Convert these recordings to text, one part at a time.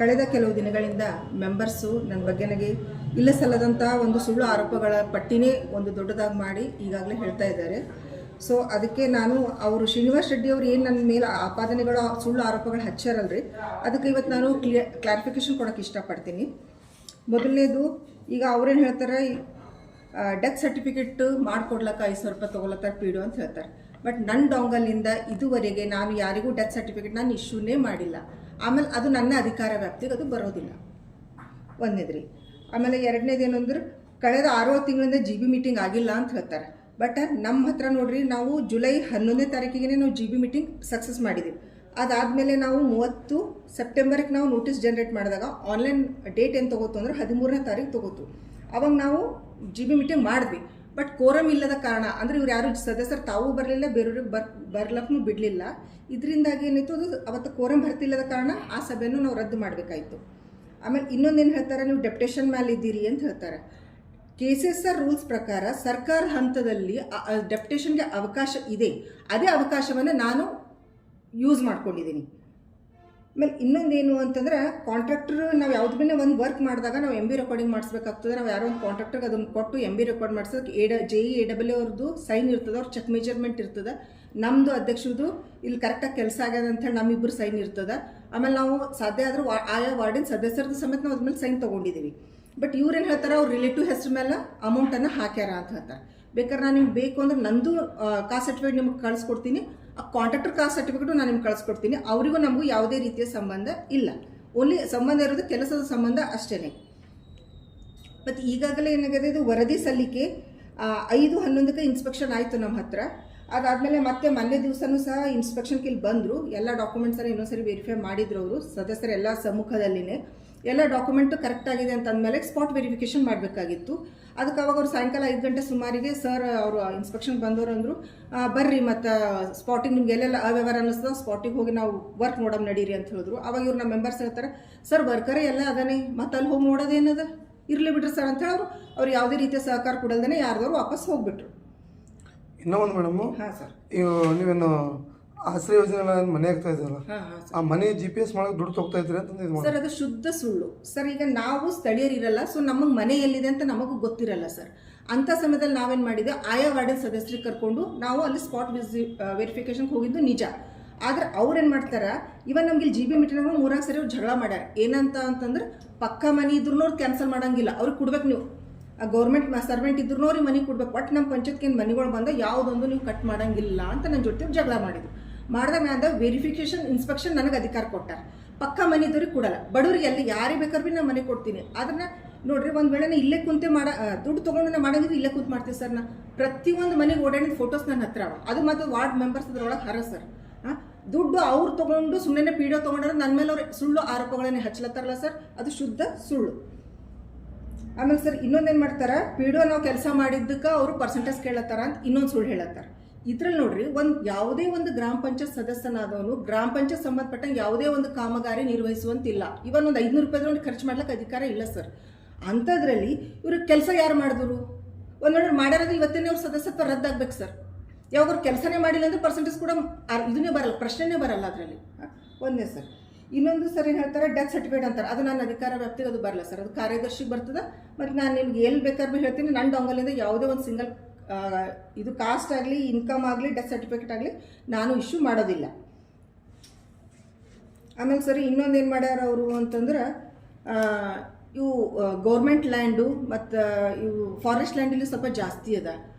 ಕಳೆದ ಕೆಲವು ದಿನಗಳಿಂದ ಮೆಂಬರ್ಸು ನನ್ನ ಬಗ್ಗೆ ನನಗೆ ಇಲ್ಲ ಸಲ್ಲದಂಥ ಒಂದು ಸುಳ್ಳು ಆರೋಪಗಳ ಪಟ್ಟಿನೇ ಒಂದು ದೊಡ್ಡದಾಗಿ ಮಾಡಿ ಈಗಾಗಲೇ ಹೇಳ್ತಾ ಇದ್ದಾರೆ. ಸೊ ಅದಕ್ಕೆ ನಾನು ಅವರು ಶ್ರೀನಿವಾಸ್ ರೆಡ್ಡಿ ಅವರು ಏನು ನನ್ನ ಮೇಲೆ ಆಪಾದನೆಗಳು ಸುಳ್ಳು ಆರೋಪಗಳು ಹಚ್ಚಾರಲ್ರಿ, ಅದಕ್ಕೆ ಇವತ್ತು ನಾನು ಕ್ಲಾರಿಫಿಕೇಷನ್ ಕೊಡೋಕ್ಕೆ ಇಷ್ಟಪಡ್ತೀನಿ. ಮೊದಲನೇದು, ಈಗ ಅವ್ರೇನು ಹೇಳ್ತಾರೆ, ಡೆತ್ ಸರ್ಟಿಫಿಕೇಟ್ ಮಾಡಿಕೊಡ್ಲಕ್ಕ 5,000 ರೂಪಾಯಿ ತೊಗೊಳತ್ತಾರೆ ಪಿ ಡಿ ಅಂತ ಹೇಳ್ತಾರೆ. ಬಟ್ ನನ್ನ ಡಾಂಗಲ್ನಿಂದ ಇದುವರೆಗೆ ನಾನು ಯಾರಿಗೂ ಡೆತ್ ಸರ್ಟಿಫಿಕೇಟ್ ನಾನು ಇಶ್ಯೂನೇ ಮಾಡಿಲ್ಲ. ಆಮೇಲೆ ಅದು ನನ್ನ ಅಧಿಕಾರ ವ್ಯಾಪ್ತಿಗೆ ಅದು ಬರೋದಿಲ್ಲ, ಒಂದನೇದ್ರಿ. ಆಮೇಲೆ ಎರಡನೇದೇನು ಅಂದ್ರೆ, ಕಳೆದ 6 ತಿಂಗಳಿಂದ GB ಮೀಟಿಂಗ್ ಆಗಿಲ್ಲ ಅಂತ ಹೇಳ್ತಾರೆ. ಬಟ್ ನಮ್ಮ ಹತ್ರ ನೋಡ್ರಿ, ನಾವು ಜುಲೈ 11ನೇ ತಾರೀಕಿಗೆ ನಾವು GB ಮೀಟಿಂಗ್ ಸಕ್ಸಸ್ ಮಾಡಿದ್ದೀವಿ. ಅದಾದಮೇಲೆ ನಾವು 30 ಸೆಪ್ಟೆಂಬರ್ಗೆ ನಾವು ನೋಟಿಸ್ ಜನರೇಟ್ ಮಾಡಿದಾಗ ಆನ್ಲೈನ್ ಡೇಟ್ ಏನು ತೊಗೋತು ಅಂದ್ರೆ 13ನೇ ತಾರೀಕು ತೊಗೋತು. ಅವಾಗ ನಾವು GB ಮೀಟಿಂಗ್ ಮಾಡಿದ್ವಿ. ಬಟ್ ಕೋರಮ್ ಇಲ್ಲದ ಕಾರಣ ಅಂದರೆ ಇವ್ರು ಯಾರು ಸದಸ್ಯರು ತಾವು ಬರಲಿಲ್ಲ, ಬೇರೆಯವ್ರಿಗೆ ಬರ್ಲಕ್ಕೂ ಬಿಡಲಿಲ್ಲ. ಇದರಿಂದಾಗಿ ಏನಿತ್ತು, ಅದು ಅವತ್ತು ಕೋರಮ್ ಭರ್ತಿಲ್ಲದ ಕಾರಣ ಆ ಸಭೆಯನ್ನು ನಾವು ರದ್ದು ಮಾಡಬೇಕಾಯಿತು. ಆಮೇಲೆ ಇನ್ನೊಂದೇನು ಹೇಳ್ತಾರೆ, ನೀವು ಡೆಪ್ಟೇಷನ್ ಮೇಲೆ ಇದ್ದೀರಿ ಅಂತ ಹೇಳ್ತಾರೆ. KCSR ರೂಲ್ಸ್ ಪ್ರಕಾರ ಸರ್ಕಾರ ಹಂತದಲ್ಲಿ ಡೆಪ್ಟೇಷನ್ಗೆ ಅವಕಾಶ ಇದೆ, ಅದೇ ಅವಕಾಶವನ್ನು ನಾನು ಯೂಸ್ ಮಾಡ್ಕೊಂಡಿದ್ದೀನಿ. ಆಮೇಲೆ ಇನ್ನೊಂದೇನು ಅಂತಂದ್ರೆ, ಕಾಂಟ್ರಾಕ್ಟರ್ ನಾವು ಯಾವ್ದು ಭೀ ಒಂದು ವರ್ಕ್ ಮಾಡಿದಾಗ ನಾವು MB ರೆಕಾರ್ಡಿಂಗ್ ಮಾಡಿಸ್ಬೇಕಾಗ್ತದೆ. ನಾವು ಯಾರೋ ಒಂದು ಕಾಂಟ್ರಾಕ್ಟರ್ಗೆ ಅದನ್ನು ಕೊಟ್ಟು MB ರೆಕಾರ್ಡ್ ಮಾಡಿಸೋದಕ್ಕೆ JE AW ಅವ್ರದ್ದು ಸೈನ್ ಇರ್ತದೆ, ಅವ್ರ ಚೆಕ್ ಮೆಜರ್ಮೆಂಟ್ ಇರ್ತದೆ, ನಮ್ಮದು ಅಧ್ಯಕ್ಷರದು ಇಲ್ಲಿ ಕರೆಕ್ಟಾಗಿ ಕೆಲಸ ಆಗ್ಯದ ಅಂತೇಳಿ ನಮ್ಮಿಬ್ಬರು ಸೈನ್ ಇರ್ತದೆ. ಆಮೇಲೆ ನಾವು ಸಾಧ್ಯ ಆದರೂ ಆಯಾ ವಾರ್ಡಿನ ಸದಸ್ಯರದ್ದು ಸಮೇತ ನಾವು ಅದ್ಮೇಲೆ ಸೈನ್ ತೊಗೊಂಡಿದ್ದೀವಿ. ಬಟ್ ಇವ್ರೇನು ಹೇಳ್ತಾರೆ, ಅವ್ರ ರಿಲೇಟಿವ್ ಹೆಸರು ಮೇಲೆ ಅಮೌಂಟನ್ನು ಹಾಕ್ಯಾರ ಅಂತ ಹೇಳ್ತಾರೆ. ಬೇಕಾದ್ರೆ ನಾನು ನಿಮ್ಗೆ ಬೇಕು ಅಂದ್ರೆ ನಂದು ಕಾಸ್ಟ್ ಸರ್ಟಿಫಿಕೇಟ್ ನಿಮ್ಗೆ ಕಳಿಸ್ಕೊಡ್ತೀನಿ, ಆ ಕಾಂಟ್ರಾಕ್ಟರ್ ಕಾಸ್ಟ್ ಸರ್ಟಿಫಿಕೇಟು ನಾನು ನಿಮ್ಗೆ ಕಳಿಸ್ಕೊಡ್ತೀನಿ. ಅವರಿಗೂ ನಮಗೂ ಯಾವುದೇ ರೀತಿಯ ಸಂಬಂಧ ಇಲ್ಲ, ಓನ್ಲಿ ಸಂಬಂಧ ಇರೋದು ಕೆಲಸದ ಸಂಬಂಧ ಅಷ್ಟೇ. ಮತ್ತು ಈಗಾಗಲೇ ಏನಾಗಿದೆ, ಇದು ವರದಿ ಸಲ್ಲಿಕೆ 5/11ಕ್ಕೆ ಇನ್ಸ್ಪೆಕ್ಷನ್ ಆಯಿತು ನಮ್ಮ ಹತ್ರ. ಅದಾದಮೇಲೆ ಮತ್ತೆ ಮೊನ್ನೆ ದಿವಸನೂ ಸಹ ಇನ್ಸ್ಪೆಕ್ಷನ್ಗೆ ಇಲ್ಲಿ ಬಂದರು. ಎಲ್ಲ ಡಾಕ್ಯುಮೆಂಟ್ಸನ್ನು ಇನ್ನೊಂದ್ಸರಿ ವೆರಿಫೈ ಮಾಡಿದ್ರು ಅವರು ಸದಸ್ಯರು ಎಲ್ಲ ಸಮ್ಮುಖದಲ್ಲಿನೇ. ಎಲ್ಲ ಡಾಕ್ಯುಮೆಂಟು ಕರೆಕ್ಟ್ ಆಗಿದೆ ಅಂತ ಅಂದಮೇಲೆ ಸ್ಪಾಟ್ ವೆರಿಫಿಕೇಷನ್ ಮಾಡಬೇಕಾಗಿತ್ತು. ಅದಕ್ಕೆ ಅವಾಗ ಅವ್ರು ಸಾಯಂಕಾಲ 5 ಗಂಟೆ ಸುಮಾರಿಗೆ ಸರ್ ಅವರು ಇನ್ಸ್ಪೆಕ್ಷನ್ ಬಂದವರು ಅಂದರು, ಬರ್ರಿ ಮತ್ತು ಸ್ಪಾಟಿಗೆ ನಿಮ್ಗೆ ಎಲ್ಲೆಲ್ಲ ಅವ್ಯವಹಾರ ಅನ್ನಿಸ್ತದೆ, ಸ್ಪಾಟಿಗೆ ಹೋಗಿ ನಾವು ವರ್ಕ್ ನೋಡೋದು ನಡೀರಿ ಅಂತ ಹೇಳಿದ್ರು. ಅವಾಗ ಇವ್ರು ನಮ್ಮ ಮೆಂಬರ್ಸ್ ಹೇಳ್ತಾರೆ, ಸರ್ ವರ್ಕರೇ ಎಲ್ಲ ಅದಾನೆ, ಮತ್ತು ಅಲ್ಲಿ ಹೋಗಿ ನೋಡೋದೇನದ, ಇರಲಿ ಬಿಡ್ರಿ ಸರ್ ಅಂತ ಹೇಳೋರು. ಅವ್ರು ಯಾವುದೇ ರೀತಿಯ ಸಹಕಾರ ಕೊಡಲ್ದೇ ಯಾರ್ದವ್ರು ವಾಪಸ್ ಹೋಗ್ಬಿಟ್ರು. ಇನ್ನೂ ಒಂದು ಮೇಡಮು, ಹಾಂ ಸರ್, ನೀವೇನು ಆಶ್ರಯ ಯೋಜನೆ ಮನೆ ಆಗ್ತಾ ಇದ್ದಲ್ಲ, ಆ ಮನೆ GPS ಮಾಡಕ್ಕೆ ದುಡ್ಡು ತಗೋತಾ ಇದ್ರಿ ಅಂತ ಸರ್, ಅದು ಶುದ್ಧ ಸುಳ್ಳು ಸರ್. ಈಗ ನಾವು ಸ್ಥಳೀಯರಿರಲ್ಲ, ಸೊ ನಮಗೆ ಮನೆ ಎಲ್ಲಿದೆ ಅಂತ ನಮಗೂ ಗೊತ್ತಿರಲ್ಲ ಸರ್. ಅಂಥ ಸಮಯದಲ್ಲಿ ನಾವೇನು ಮಾಡಿದ್ದೆ, ಆಯಾ ವಾರ್ಡಿನ ಸದಸ್ಯರಿಗೆ ಕರ್ಕೊಂಡು ನಾವು ಅಲ್ಲಿ ಸ್ಪಾಟ್ ವೆರಿಫಿಕೇಷನ್ಗೆ ಹೋಗಿದ್ದು ನಿಜ. ಆದರೆ ಅವ್ರೇನು ಮಾಡ್ತಾರೆ, ಇವನ್ ನಮ್ಗೆ ಇಲ್ಲಿ GB ಮೀಟಿಂಗ್ 3 ಸರಿ ಅವ್ರು ಜಗಳ ಮಾಡ್ಯಾರ. ಏನಂತ ಅಂತಂದ್ರೆ, ಪಕ್ಕ ಮನೆ ಇದ್ರೂ ಅವ್ರು ಕ್ಯಾನ್ಸಲ್ ಮಾಡೋಂಗಿಲ್ಲ, ಅವ್ರಿಗೆ ಕೊಡ್ಬೇಕು. ನೀವು ಗೌರ್ಮೆಂಟ್ ಸರ್ವೆಂಟ್ ಇದ್ರೂ ಅವ್ರಿಗೆ ಮನೆ ಕೊಡ್ಬೇಕು. ಒಟ್ಟು ನಮ್ಮ ಪಂಚಾಯತ್ಗೆ ಏನು ಮನೆಗಳು ಬಂದ ಯಾವುದೊಂದು ನೀವು ಕಟ್ ಮಾಡೋಂಗಿಲ್ಲ ಅಂತ ನನ್ನ ಜೊತೆ ಜಗಳ ಮಾಡಿದ್ರು. ಮಾಡಿದಾಗ ನಾನು ವೆರಿಫಿಕೇಷನ್ ಇನ್ಸ್ಪೆಕ್ಷನ್ ನನಗೆ ಅಧಿಕಾರ ಕೊಟ್ಟಾರೆ. ಪಕ್ಕ ಮನೆ ಇದ್ದವ್ರಿಗೆ ಕೊಡಲ್ಲ, ಬಡವ್ರಿಗೆ ಎಲ್ಲಿ ಯಾರಿಗೆ ಬೇಕಾದ್ರೂ ಭೀ ನಾನು ಮನೆ ಕೊಡ್ತೀನಿ. ಅದನ್ನು ನೋಡ್ರಿ, ಒಂದು ವೇಳೆ ಇಲ್ಲೇ ಕುಂತೆ ದುಡ್ಡು ತೊಗೊಂಡು ನಾನು ಮಾಡೋಂಗಿದ್ರೆ ಇಲ್ಲೇ ಕುಂತು ಮಾಡ್ತೀವಿ ಸರ್. ನಾ ಪ್ರತಿಯೊಂದು ಮನೆಗೆ ಓಡಾಡಿದ ಫೋಟೋಸ್ ನನ್ನ ಹತ್ರ ಅವ. ಅದು ಮತ್ತು ವಾರ್ಡ್ ಮೆಂಬರ್ಸ್ ಅದ್ರೊಳಗೆ ಹರ ಸರ್. ದುಡ್ಡು ಅವ್ರು ತೊಗೊಂಡು ಸುಮ್ಮನೆ PDO ತೊಗೊಂಡ್ರೆ ನನ್ನ ಮೇಲೆ ಅವ್ರು ಸುಳ್ಳು ಆರೋಪಗಳನ್ನೇ ಹಚ್ಚಲತ್ತಾರಲ್ಲ ಸರ್, ಅದು ಶುದ್ಧ ಸುಳ್ಳು. ಆಮೇಲೆ ಸರ್ ಇನ್ನೊಂದೇನು ಮಾಡ್ತಾರೆ, PDO ನಾವು ಕೆಲಸ ಮಾಡಿದ್ದಕ್ಕೆ ಅವರು ಪರ್ಸೆಂಟೇಜ್ ಕೇಳತ್ತಾರ ಅಂತ ಇನ್ನೊಂದು ಸುಳ್ಳು ಹೇಳತ್ತಾರ. ಇದ್ರಲ್ಲಿ ನೋಡ್ರಿ, ಯಾವುದೇ ಒಂದು ಗ್ರಾಮ ಪಂಚಾಯತ್ ಸದಸ್ಯನಾದವನು ಗ್ರಾಮ ಪಂಚಾಯತ್ ಸಂಬಂಧಪಟ್ಟಂಗೆ ಯಾವುದೇ ಒಂದು ಕಾಮಗಾರಿ ನಿರ್ವಹಿಸುವಂತಿಲ್ಲ. ಇವನ್ ಒಂದು 500 ರೂಪಾಯಿ ಖರ್ಚು ಮಾಡ್ಲಿಕ್ಕೆ ಅಧಿಕಾರ ಇಲ್ಲ ಸರ್. ಅಂಥದ್ರಲ್ಲಿ ಇವರು ಕೆಲಸ ಯಾರು ಮಾಡಿದ್ರು, ಒಂದು ನೋಡ್ರಿ ಮಾಡ್ಯಾರದ ಇವತ್ತೇನೆ ಅವ್ರ ಸದಸ್ಯತ್ವ ರದ್ದಾಗಬೇಕು ಸರ್. ಯಾವಾಗ ಕೆಲಸನೇ ಮಾಡಿಲ್ಲ ಅಂದ್ರೆ ಪರ್ಸೆಂಟೇಜ್ ಕೂಡ ಇದನ್ನೇ ಬರಲ್ಲ, ಪ್ರಶ್ನೆನೇ ಬರಲ್ಲ ಅದರಲ್ಲಿ. ಒಂದೇ ಸರ್. ಇನ್ನೊಂದು ಸರ್ ಏನು ಹೇಳ್ತಾರೆ, ಡೆತ್ ಸರ್ಟಿಫಿಕೇಟ್ ಅಂತಾರೆ. ಅದು ನನ್ನ ಅಧಿಕಾರ ವ್ಯಾಪ್ತಿಗೆ ಅದು ಬರಲ್ಲ ಸರ್, ಅದು ಕಾರ್ಯದರ್ಶಿಗೆ ಬರ್ತದೆ. ಮತ್ತು ನಾನು ನಿಮ್ಗೆ ಎಲ್ಲಿ ಬೇಕಾದ್ರೂ ಹೇಳ್ತೀನಿ, ನನ್ನ ಡೊಂಗಲಿಂದ ಯಾವುದೇ ಒಂದು ಸಿಂಗಲ್ ಇದು ಕಾಸ್ಟ್ ಆಗಲಿ, ಇನ್ಕಮ್ ಆಗಲಿ, ಡೆತ್ ಸರ್ಟಿಫಿಕೇಟ್ ಆಗಲಿ ನಾನು ಇಶ್ಯೂ ಮಾಡೋದಿಲ್ಲ. ಆಮೇಲೆ ಸರಿ ಇನ್ನೊಂದೇನು ಮಾಡ್ಯಾರ ಅವರು ಅಂತಂದ್ರೆ, ಇವು ಗೌರ್ಮೆಂಟ್ ಲ್ಯಾಂಡು ಮತ್ತು ಇವು ಫಾರೆಸ್ಟ್ ಲ್ಯಾಂಡಲ್ಲಿ ಸ್ವಲ್ಪ ಜಾಸ್ತಿ ಅದ,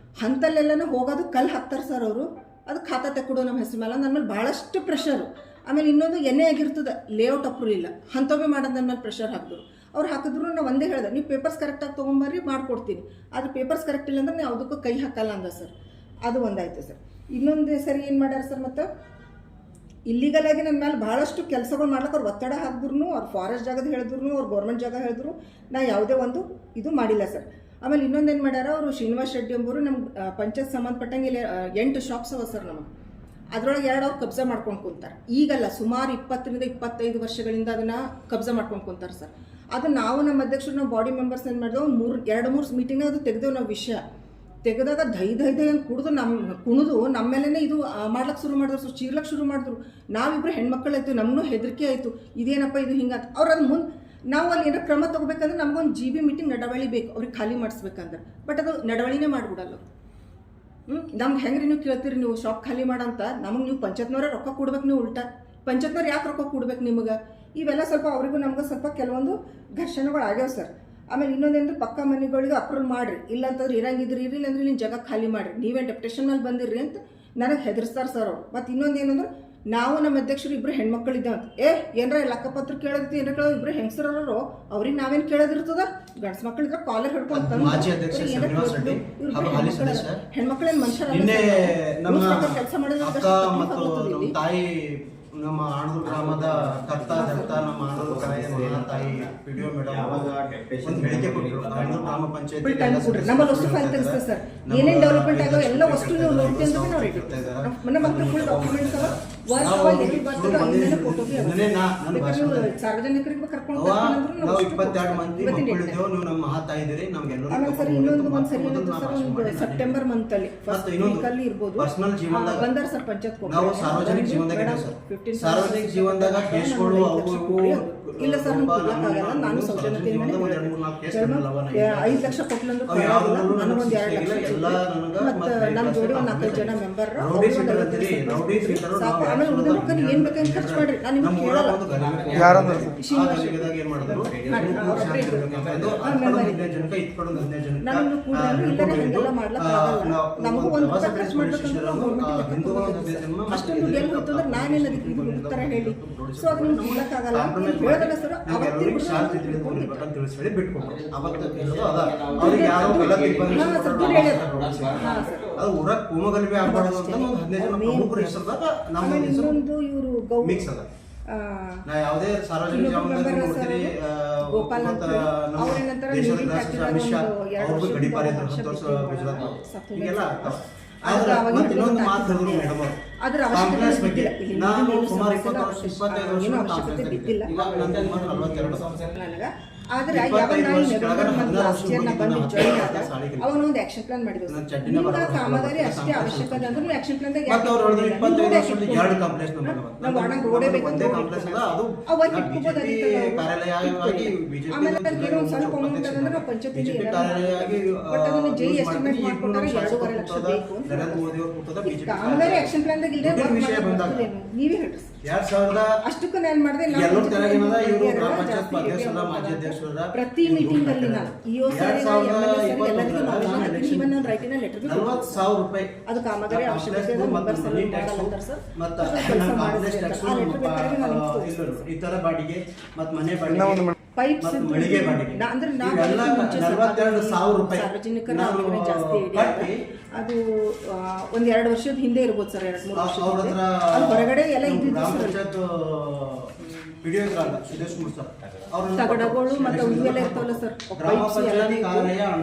ಅಂಥಲ್ಲೆಲ್ಲನೂ ಹೋಗೋದು ಕಲ್ಲು ಹಾಕ್ತಾರೆ ಸರ್ ಅವರು. ಅದು ಖಾತಾ ತೆಕ್ಕೊಡು ನಮ್ಮ ಹೆಸರು ಮೇಲೆ, ನನ್ನ ಮೇಲೆ ಭಾಳಷ್ಟು ಪ್ರೆಷರು. ಆಮೇಲೆ ಇನ್ನೊಂದು ಎಣ್ಣೆ ಆಗಿರ್ತದೆ, ಲೇಔಟ್ ಅಪ್ರೂವ್ ಇಲ್ಲ, ಅಂಥವೇ ಮಾಡೋದು ನನ್ನ ಮೇಲೆ ಪ್ರೆಷರ್ ಹಾಕಿದ್ರು. ಅವ್ರು ಹಾಕಿದ್ರು ನಾವು ಒಂದೇ ಹೇಳಿದೆ, ನೀವು ಪೇಪರ್ಸ್ ಕರೆಕ್ಟಾಗಿ ತೊಗೊಂಬರ್ರಿ ಮಾಡಿಕೊಡ್ತೀನಿ, ಆದರೆ ಪೇಪರ್ಸ್ ಕರೆಕ್ಟ್ ಇಲ್ಲ ಅಂದ್ರೆ ನೀವು ಯಾವುದಕ್ಕೂ ಕೈ ಹಾಕಲ್ಲ ಅಂದ ಸರ್. ಅದು ಒಂದಾಯ್ತು ಸರ್. ಇನ್ನೊಂದು ಸರಿ ಏನು ಮಾಡ್ಯಾರ ಸರ್, ಮತ್ತು ಇಲ್ಲಿಗಲ್ ಆಗಿ ನನ್ನ ಮೇಲೆ ಭಾಳಷ್ಟು ಕೆಲಸಗಳು ಮಾಡ್ಲಿಕ್ಕೆ ಅವ್ರು ಒತ್ತಡ ಹಾಕಿದ್ರು, ಅವ್ರು ಫಾರೆಸ್ಟ್ ಜಾಗದ ಹೇಳಿದ್ರು, ಅವ್ರು ಗೌರ್ಮೆಂಟ್ ಜಾಗ ಹೇಳಿದ್ರು, ನಾ ಯಾವುದೇ ಒಂದು ಇದು ಮಾಡಿಲ್ಲ ಸರ್. ಆಮೇಲೆ ಇನ್ನೊಂದೇನು ಮಾಡ್ಯಾರ, ಅವರು ಶ್ರೀನಿವಾಸ್ ರೆಡ್ಡಿ ಎಂಬರು ನಮ್ಮ ಪಂಚಾಯತ್ ಸಂಬಂಧಪಟ್ಟಂಗೆ 8 ಶಾಪ್ಸ್ ಅವ ಸರ್ ನಮಗೆ. ಅದರೊಳಗೆ 2 ಅವ್ರು ಕಬ್ಜಾ ಮಾಡ್ಕೊಂಡು ಕುಂತಾರೆ. ಈಗಲ್ಲ, ಸುಮಾರು 20ರಿಂದ 25 ವರ್ಷಗಳಿಂದ ಅದನ್ನು ಕಬ್ಜಾ ಮಾಡ್ಕೊಂಡು ಕುಂತಾರೆ ಸರ್. ಅದು ನಾವು ನಮ್ಮ ಅಧ್ಯಕ್ಷರು, ನಾವು ಬಾಡಿ ಮೆಂಬರ್ಸ್ ಏನು ಮಾಡಿದೆವು, 2-3 ಮೀಟಿಂಗ್ನಾಗ ಅದು ತೆಗೆದೇವು ನಾವು ವಿಷಯ. ತೆಗೆದಾಗ ದೈ ಅಂತ ಕುಡಿದು ಕುಣಿದು ನಮ್ಮ ಮೇಲೇ ಇದು ಮಾಡ್ಲಿಕ್ಕೆ ಶುರು ಮಾಡಿದ್ರು. ಸೊ ಚೀರ್ಲಕ್ಕೆ ಶುರು ಮಾಡಿದ್ರು. ನಾವಿಬ್ಬರು ಹೆಣ್ಮಕ್ಳಾಯ್ತು, ನಮಗೂ ಹೆದರಿಕೆ ಆಯಿತು, ಇದೇನಪ್ಪ ಇದು ಹಿಂಗಂತ. ಅವ್ರು ಅದು ಮುಂದೆ ನಾವು ಅಲ್ಲಿ ಏನೋ ಕ್ರಮ ತೊಗೋಬೇಕಂದ್ರೆ ನಮಗೊಂದು GB ಮೀಟಿಂಗ್ ನಡವಳಿ ಬೇಕು, ಅವ್ರಿಗೆ ಖಾಲಿ ಮಾಡಿಸ್ಬೇಕಂದ್ರೆ. ಬಟ್ ಅದು ನಡವಳಿನೇ ಮಾಡಿಬಿಡಲ್ಲ. ನಮ್ಗೆ ಹೆಂಗ್ರಿ ನೀವು ಕೇಳ್ತೀರಿ, ನೀವು ಶಾಪ್ ಖಾಲಿ ಮಾಡಂತ, ನಮಗೆ ನೀವು ಪಂಚಾಯತ್ನವರೇ ರೊಕ್ಕ ಕೊಡ್ಬೇಕು. ನೀವು ಉಲ್ಟಾ ಪಂಚಾಯತ್ನವ್ರು ಯಾಕೆ ರೊಕ್ಕ ಕೊಡ್ಬೇಕು ನಿಮಗೆ? ಇವೆಲ್ಲ ಸ್ವಲ್ಪ ಅವರಿಗೂ ನಮ್ಗೆ ಸ್ವಲ್ಪ ಕೆಲವೊಂದು ಘರ್ಷಣೆಗಳು ಆಗ್ಯಾವ ಸರ್. ಆಮೇಲೆ ಇನ್ನೊಂದೇನು, ಪಕ್ಕ ಮನೆಗಳಿಗೆ ಅಪ್ರೂವಲ್ ಮಾಡಿರಿ, ಇಲ್ಲಾಂತಂದ್ರೆ ಇರಂಗಿದ್ರಿ ಇರಲಿಲ್ಲ ಅಂದ್ರೆ ನಿಮ್ಮ ಜಾಗ ಖಾಲಿ ಮಾಡಿರಿ, ನೀವೇ ಡೆಪ್ಯುಟೇಷನ್ ಮೇಲೆ ಬಂದಿರ್ರಿ ಅಂತ ನನಗೆ ಹೆದರ್ಸ್ತಾರೆ ಸರ್ ಅವರು. ಮತ್ತು ಇನ್ನೊಂದೇನಂದ್ರೆ, ನಾವು ನಮ್ಮ ಅಧ್ಯಕ್ಷರು ಇಬ್ಬರು ಹೆಣ್ಮಕ್ಳಿದ್ದೇವಂತ, ಏನಾರ ಲೆಕ್ಕಪತ್ರ ಕೇಳೋದಕ್ಕೆ ಏನಾರ ಕೇಳೋದು, ಇಬ್ಬರು ಹೆಂಗಸರವರು ಅವ್ರಿಗೆ ನಾವೇನು ಕೇಳೋದಿರ್ತದ? ಗಂಡ್ಸ್ ಮಕ್ಳಿದ್ರೆ ಕಾಲರ್ ಹಿಡ್ಕೊಂಡು ಹೆಣ್ಮಕ್ಳೇನು ಮನುಷ್ಯರ ಕೆಲಸ ಮಾಡಿದ್ರೆ ತಾಯಿ ನಮ್ಮ ಆಣದೂರು ಗ್ರಾಮದ ಕರ್ತ ಧರ್ತ ನಮ್ಮ ಆಣದೂರು ತಾಯಿ PDO ಮೇಡಮ್ ಒಂದು ಹೇಳಿಕೆ ಕೊಟ್ಟರು. ಆಣದೂರು ಗ್ರಾಮ ಪಂಚಾಯತ್ ನಮ್ಮ ವಸ್ತು ಫೈಲ್ ತೆಗಿಸ್ತೇವೆ ಸರ್. ಏನೇನು ಡೆವಲಪ್ಮೆಂಟ್ ಆಗೋ ಎಲ್ಲ ವಸ್ತು ನೀವು ನೋಡ್ತೀವಿ ಅಂತ ನಾವು ರೆಡಿ ಮನೆ ಮಕ್ಕಳು ಫುಲ್ ಡಾಕ್ಯುಮೆಂಟ್ಸ್ ಸಾರ್ವಜನಿಕರಿಗೆ ಕರ್ಕೊಂಡು ನಾವು 22 ಮಂದಿ ಮಕ್ಕಳಿದ್ದೇವೆ. ನೀವು ನಮ್ಮ ಮಹಾತಾಯಿ ಇದ್ದೀರಿ, ನಮ್ಗೆಲ್ಲರೂ ಸರ್. ಇನ್ನೊಂದು ಒಂದು ಸರಿ ಒಂದು ಸೆಪ್ಟೆಂಬರ್ ಮಂತ್ ಅಲ್ಲಿ ಫಸ್ಟ್ ವೀಕ್ ಅಲ್ಲಿ ಇರ್ಬೋದು ಪರ್ಸನಲ್ ಜೀವನದಾಗ ಬಂದಾರ ಸರ್ ಪಂಚಾಯತ್ ನಾವು ಸಾರ್ವಜನಿಕ ಜೀವನದಾಗ ಸರ್. ಸಾರ್ವಜನಿಕ ಜೀವನದಾಗ ಕೇಸ್ಗಳು ಅವು ಇಲ್ಲ ಸರ್, ನಾನು ಸೌಜನ್ಯತೆಯಿಂದ 5 ಲಕ್ಷ ಕೊಟ್ಲಂದ್ರೆ ನನಗೊಂದು 2 ಲಕ್ಷ ಮತ್ತು ನಮ್ಮ ಜೋಡಿ ಒಂದು 4-5 ಜನ ಮೆಂಬರ್ ಆಮೇಲೆ ಉಳಿದ ಏನ್ ಬೇಕಂತ ಖರ್ಚು ಮಾಡ್ರಿ. ನಾನು ನಿಮ್ಗೆ ಕೇಳಲ್ಲ. ನಾನು ಕೂಡ ಇಲ್ಲದೆ ಹಂಗೆಲ್ಲ ಮಾಡ್ಲಕ್ಕ ಆಗಲ್ಲ. ನಮಗೂ ಒಂದು ಖರ್ಚು ಮಾಡ್ಬೇಕಂದ್ರೆ ಅಷ್ಟೊಂದು ದುಡ್ಡು ಎಲ್ಲಿ ಹೋಯ್ತು ಅಂದ್ರೆ ನಾನೇನು ಅದಕ್ಕೆ ಉತ್ತರ ಹೇಳಿ. ಸೊ ಅದು ನಿಮ್ಗೆ ಹೇಳಕ್ಕಾಗಲ್ಲ, ಹೇಳೋದಲ್ಲ ಸರ್. ಅದು ಊರಾಗ ಕೂಮಗಲ್ಬೆ ಆಗ್ಬಾರ್ದು ಅಂತ ಒಂದು 15 ಜನ ಪ್ರಮುಖರ ಹೆಸರದಾಗ ನಮ್ಮ ಹೆಸರು ಮಿಕ್ಸ್ ಅದ. ನಾ ಯಾವುದೇ ಸಾರ್ವಜನಿಕ ಜೀವನದಲ್ಲಿ ನೋಡ್ತೀರಿ, ಗೋಪಾಲ್ ಅಂತ ದೇಶದ ಗೃಹ ಸಚಿವ ಅಮಿತ್ ಶಾ ಅವ್ರಿಗೂ ಗಡಿಪಾರ ಇದ್ರು 10 ವರ್ಷ ಗುಜರಾತ್ ಹೀಗೆಲ್ಲ. ಮತ್ತೆ ಇನ್ನೊಂದು ಮಾತು ಹೇಳಿದ್ರು ಮೇಡಮ್ ಅವರು ಕಾಂಪ್ಲೆಕ್ಸ್ ಬಗ್ಗೆ. ನಾನು ಸುಮಾರು 25 ವರ್ಷ ಕಾಂಪ್ಲೆಕ್ಸ್ ಆಗಿದ್ದೆ. ಇವಾಗ ನನ್ನ 42 ಆದ್ರೆ ಅವನೊಂದು ಆಕ್ಷನ್ ಪ್ಲಾನ್ ಮಾಡಿದ್ರು. ಕಾಮಗಾರಿ ಅಷ್ಟೇ ಅವಶ್ಯಕ ಅಂದ್ರೆ ಆಕ್ಷನ್ ಪ್ಲಾನ್ ರೋಡೇ ಬೇಕು ಆಮೇಲೆ ಸ್ವಲ್ಪ ಅಮೌಂಟ್ ಅಂದ್ರೆ ನಾವು ಪಂಚಾಯತ್ ಜೈ ಎಸ್ಟಿಮೇಟ್ ಮಾಡ್ಕೊಂಡ್ರೆ 2.5 ಲಕ್ಷ ಬೇಕು. ಕಾಮಗಾರಿ ಆಕ್ಷನ್ ಪ್ಲಾನ್ ನೀವೇ ಹೇಳ್ರಿ. ಅಷ್ಟಕ್ಕೂ ನಾನು ಮಾಡಿದೆ. ಪ್ರತಿ ಮೀಟಿಂಗ್ ಅಲ್ಲಿ ನಾನು ಅದು ಕಾಮಗಾರಿ ಅವಶ್ಯಕತೆ ಈ ತರ ಬಾಡಿಗೆ ಮತ್ತು ಮನೆ ಬಾಡಿಗೆ ಪೈಪ್ಸ್ ಅಂದ್ರೆ ಸಾರ್ವಜನಿಕರ ಜಾಸ್ತಿ ಅದು ಒಂದ್ 2 ವರ್ಷದ ಹಿಂದೆ ಇರ್ಬೋದು ಸರ್, 2-3 ವರ್ಷ ಹೊರಗಡೆ ಎಲ್ಲ ತಗಡಗಳು ಮತ್ತೆ ಉಳಿವೆಲ್ಲ ಇರ್ತಾವಲ್ಲ ಸರ್, ಪೈಪ್ಸ್ ಎಲ್ಲ